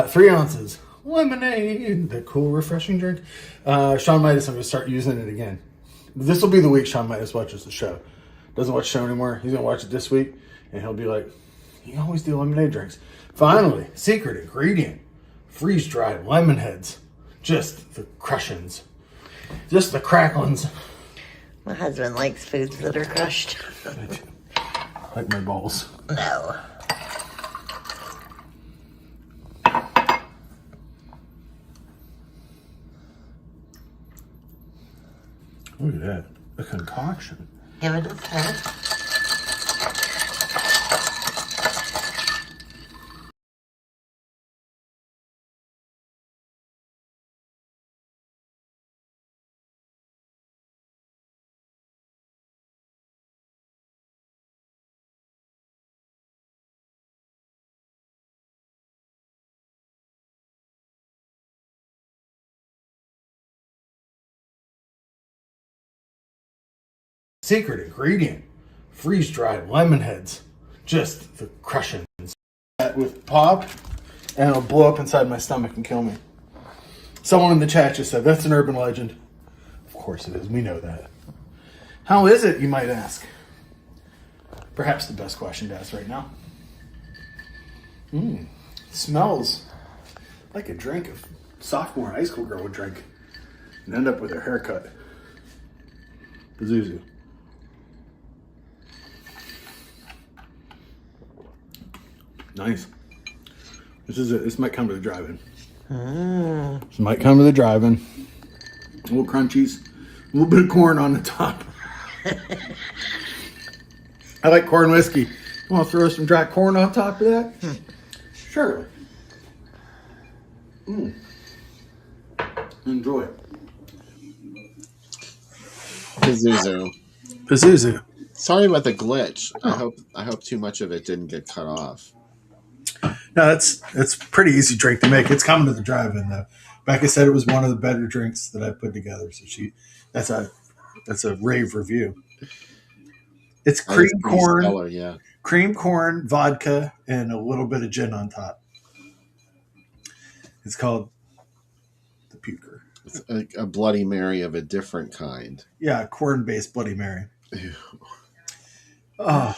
3 ounces. Lemonade. The cool, refreshing drink. Sean Midas, I'm going to start using it again. This will be the week Sean Midas watches the show. Doesn't watch the show anymore. He's going to watch it this week. And he'll be like, you always do lemonade drinks. Finally, secret ingredient. Freeze-dried lemon heads. Just the crushings. Just the cracklings. My husband likes foods that are crushed. Like my balls. No. Look at that. A concoction. Give it a turn. Secret ingredient. Freeze-dried lemon heads. Just the crushings. That with pop, and it'll blow up inside my stomach and kill me. Someone in the chat just said, that's an urban legend. Of course it is. We know that. How is it, you might ask? Perhaps the best question to ask right now. Smells like a drink a sophomore high school girl would drink and end up with her haircut. Pazuzu. Nice. This might come to the drive-in. This might come to the drive-in. A little crunchies. A little bit of corn on the top. I like corn whiskey. You want to throw some dry corn on top of that? Sure. Enjoy it. Pazuzu. Sorry about the glitch. I hope too much of it didn't get cut off. No, it's pretty easy drink to make. It's coming to the drive-in though. Becca said it was one of the better drinks that I put together. So that's a rave review. It's cream corn, stellar, yeah. Cream corn, vodka, and a little bit of gin on top. It's called the Puker. It's a Bloody Mary of a different kind. Yeah, corn-based Bloody Mary. Ew. Oh,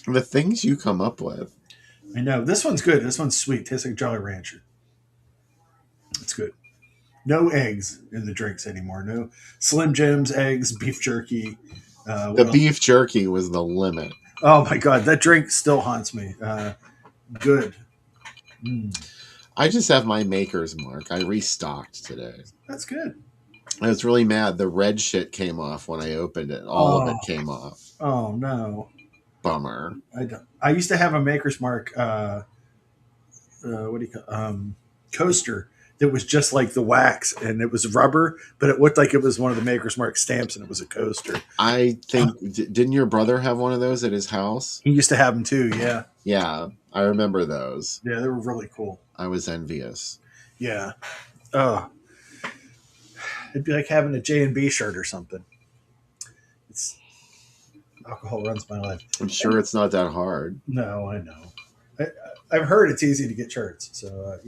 the things you come up with. I know. This one's good. This one's sweet. Tastes like Jolly Rancher. It's good. No eggs in the drinks anymore. No Slim Jims, eggs, beef jerky. The beef jerky was the limit. Oh my God, that drink still haunts me. Good. I just have my maker's mark. I restocked today. That's good. I was really mad. The red shit came off when I opened it. All of it came off. Oh no. Bummer. I used to have a Maker's Mark coaster that was just like the wax, and it was rubber, but it looked like it was one of the Maker's Mark stamps, and it was a coaster. I think didn't your brother have one of those at his house? He used to have them too. Yeah. Yeah, I remember those. Yeah, they were really cool. I was envious. Yeah. Oh, it'd be like having a J&B shirt or something. It's alcohol runs my life. I'm sure it's not that hard. No, I know. I've heard it's easy to get shirts, so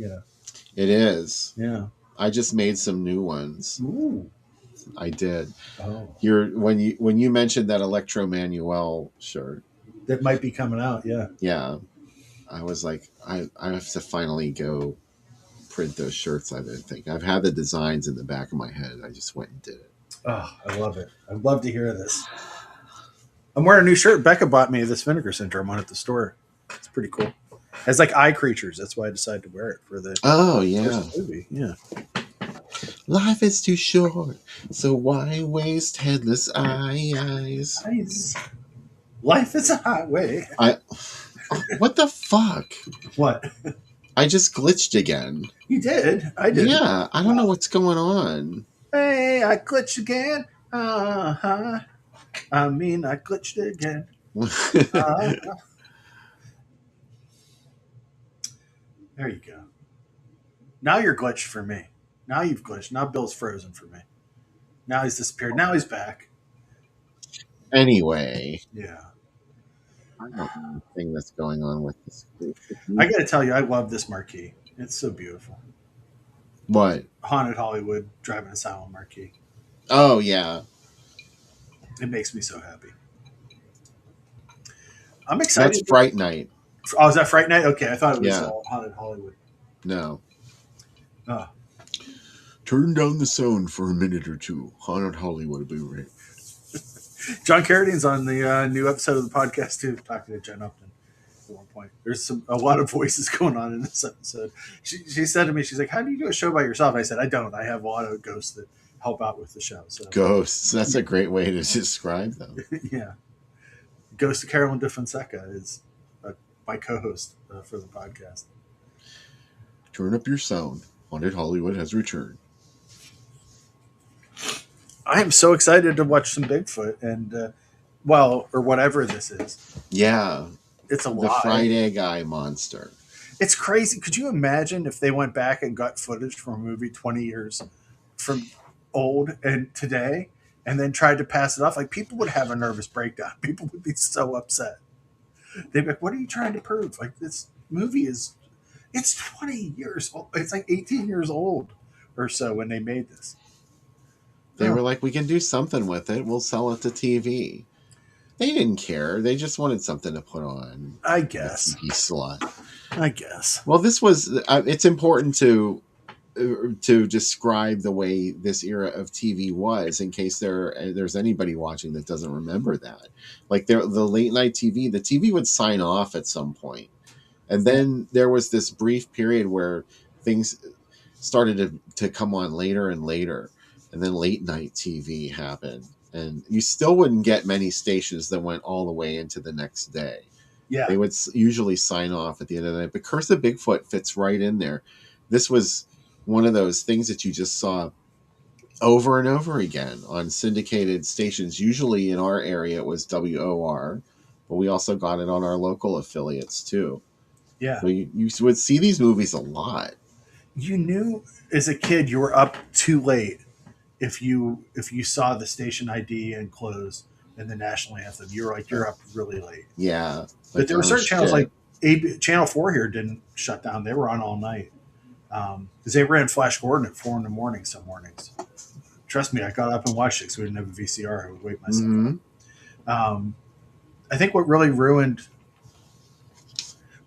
It is. Yeah. I just made some new ones. Ooh. I did. Oh. When you mentioned that Electro Manuel shirt. That might be coming out, yeah. Yeah. I was like, I have to finally go print those shirts. I've had the designs in the back of my head. I just went and did it. Oh, I love it. I'd love to hear this. I'm wearing a new shirt. Becca bought me this Vinegar Syndrome one at the store. It's pretty cool. It's like eye creatures. That's why I decided to wear it for the Oh yeah. first movie. Yeah. Life is too short, so why waste headless eyes? Nice. Life is a highway. What the fuck? What? I just glitched again. You did. I did. Yeah, I don't know what's going on. Hey, I glitched again. I mean, I glitched again. There you go. Now you're glitched for me. Now you've glitched. Now Bill's frozen for me. Now he's disappeared. Now he's back. Anyway. Yeah. I don't know anything that's going on with this group. I got to tell you, I love this marquee. It's so beautiful. What? Haunted Hollywood Driving Asylum marquee. Oh, yeah. It makes me so happy. I'm excited. That's Fright Night. Oh, is that Fright Night? Okay, I thought it was Haunted Hollywood. No. Oh. Turn down the sound for a minute or two. Haunted Hollywood will be right. John Carradine's on the new episode of the podcast too, talking to Jen Upton at one point. There's a lot of voices going on in this episode. She said to me, she's like, "How do you do a show by yourself?" I said, "I don't. I have a lot of ghosts that help out with the show." So ghosts. That's a great way to describe them. Yeah. Ghost of Carolyn DeFonseca is my co-host for the podcast. Turn up your sound. Haunted Hollywood has returned. I am so excited to watch some Bigfoot and, or whatever this is. Yeah. It's a the lot. fried egg eye monster. It's crazy. Could you imagine if they went back and got footage from a movie 20 years from old and today and then tried to pass it off? Like, people would have a nervous breakdown. People would be so upset. They'd be like, what are you trying to prove? Like, this movie it's 20 years old. It's like 18 years old or so when they made this. They were like, we can do something with it. We'll sell it to TV. They didn't care. They just wanted something to put on. I guess. TV slot. I guess. Well, this was. It's important to describe the way this era of TV was, in case there's anybody watching that doesn't remember that. Like the late night TV, the TV would sign off at some point, and then there was this brief period where things started to come on later and later. And then late night TV happened. And you still wouldn't get many stations that went all the way into the next day. Yeah. They would usually sign off at the end of the night. But Curse of Bigfoot fits right in there. This was one of those things that you just saw over and over again on syndicated stations. Usually in our area it was WOR, but we also got it on our local affiliates too. Yeah. So you would see these movies a lot. You knew as a kid you were up too late if you saw the station ID and close and the national anthem. You're up really late. Yeah. But there were certain channels like Channel 4 here didn't shut down. They were on all night. Because they ran Flash Gordon at 4 a.m. some mornings. Trust me, I got up and watched it because we didn't have a VCR. I would wake myself up. I think what really ruined,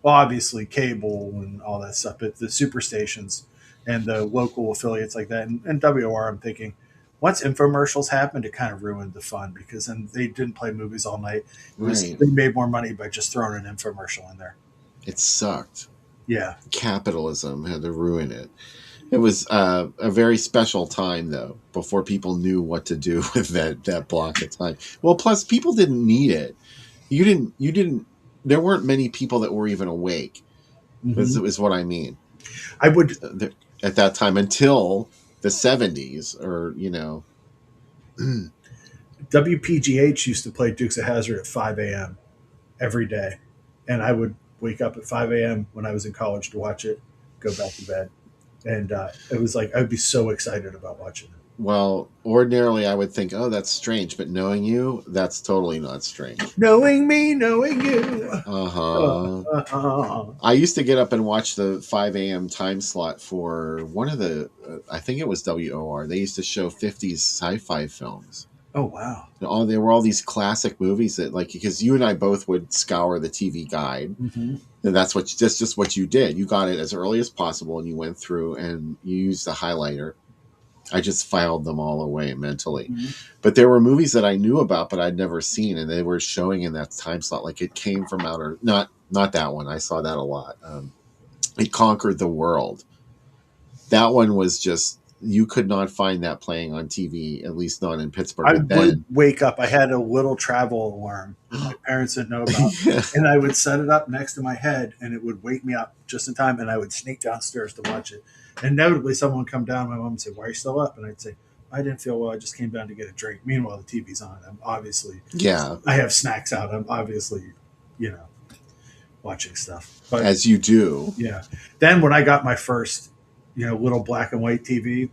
well, obviously cable and all that stuff, but the super stations and the local affiliates like that, and WOR, I'm thinking, once infomercials happened, it kind of ruined the fun because then they didn't play movies all night. They made more money by just throwing an infomercial in there. It sucked. Yeah. Capitalism had to ruin it. It was a very special time, though, before people knew what to do with that block of time. Well, plus people didn't need it. You didn't. There weren't many people that were even awake. Is what I mean. I would at that time until the 70s, or WPGH used to play Dukes of Hazzard at 5 a.m. every day, and I would wake up at 5 a.m. when I was in college to watch it, go back to bed, and it was like I'd be so excited about watching it. Well, ordinarily I would think, oh, that's strange, but knowing you, that's totally not strange. Knowing me, knowing you. I used to get up and watch the 5 a.m. time slot for one of the, I think it was WOR. They used to show 50s sci-fi films. Oh, wow. There were all these classic movies that, like, because you and I both would scour the TV guide. And that's just what you did. You got it as early as possible, and you went through and you used the highlighter. I just filed them all away mentally. Mm-hmm. But there were movies that I knew about, but I'd never seen, and they were showing in that time slot. Like it came from outer, not that one. I saw that a lot. It Conquered the World. That one was just, you could not find that playing on TV, at least not in Pittsburgh. I But would then, wake up. I had a little travel alarm that my parents didn't know about, yeah. and I would set it up next to my head, and it would wake me up just in time, and I would sneak downstairs to watch it. Inevitably, someone would come down. My mom would say, "Why are you still up?" And I'd say, "I didn't feel well. I just came down to get a drink." Meanwhile, the TV's on. I'm obviously, Yeah, I have snacks out. I'm obviously, watching stuff. But as you do. yeah, then when I got my first, little black and white TV,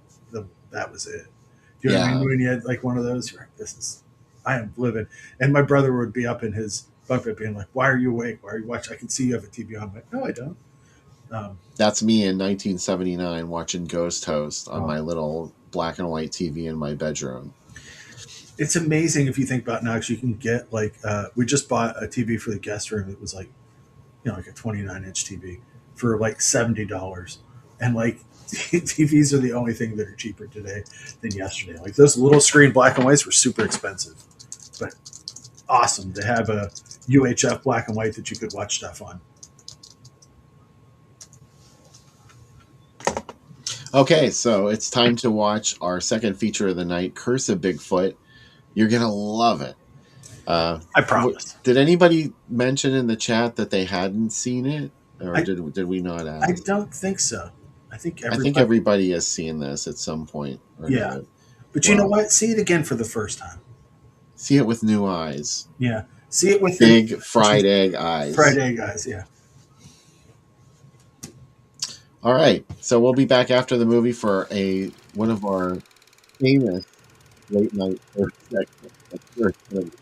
that was it. Do you know what I mean? When you had like one of those, you're like, I am living. And my brother would be up in his bunk bed being like, "Why are you awake? Why are you watching? I can see you have a TV on." I'm like, "No, I don't." That's me in 1979 watching Ghost Host on my little black and white TV in my bedroom. It's amazing if you think about it now, because you can get like, we just bought a TV for the guest room. It was like, like a 29-inch TV for like $70. And like, TVs are the only thing that are cheaper today than yesterday. Like those little screen black and whites were super expensive, but awesome to have a UHF black and white that you could watch stuff on. Okay, so it's time to watch our second feature of the night, Curse of Bigfoot. You're going to love it. I promise. Did anybody mention in the chat that they hadn't seen it? Or did we not ask? I don't think so. I think everybody has seen this at some point. Or another. But you know what? See it again for the first time. See it with new eyes. Yeah. See it with big fried egg eyes. Fried egg eyes, yeah. All right. So we'll be back after the movie for one of our famous late night first segments.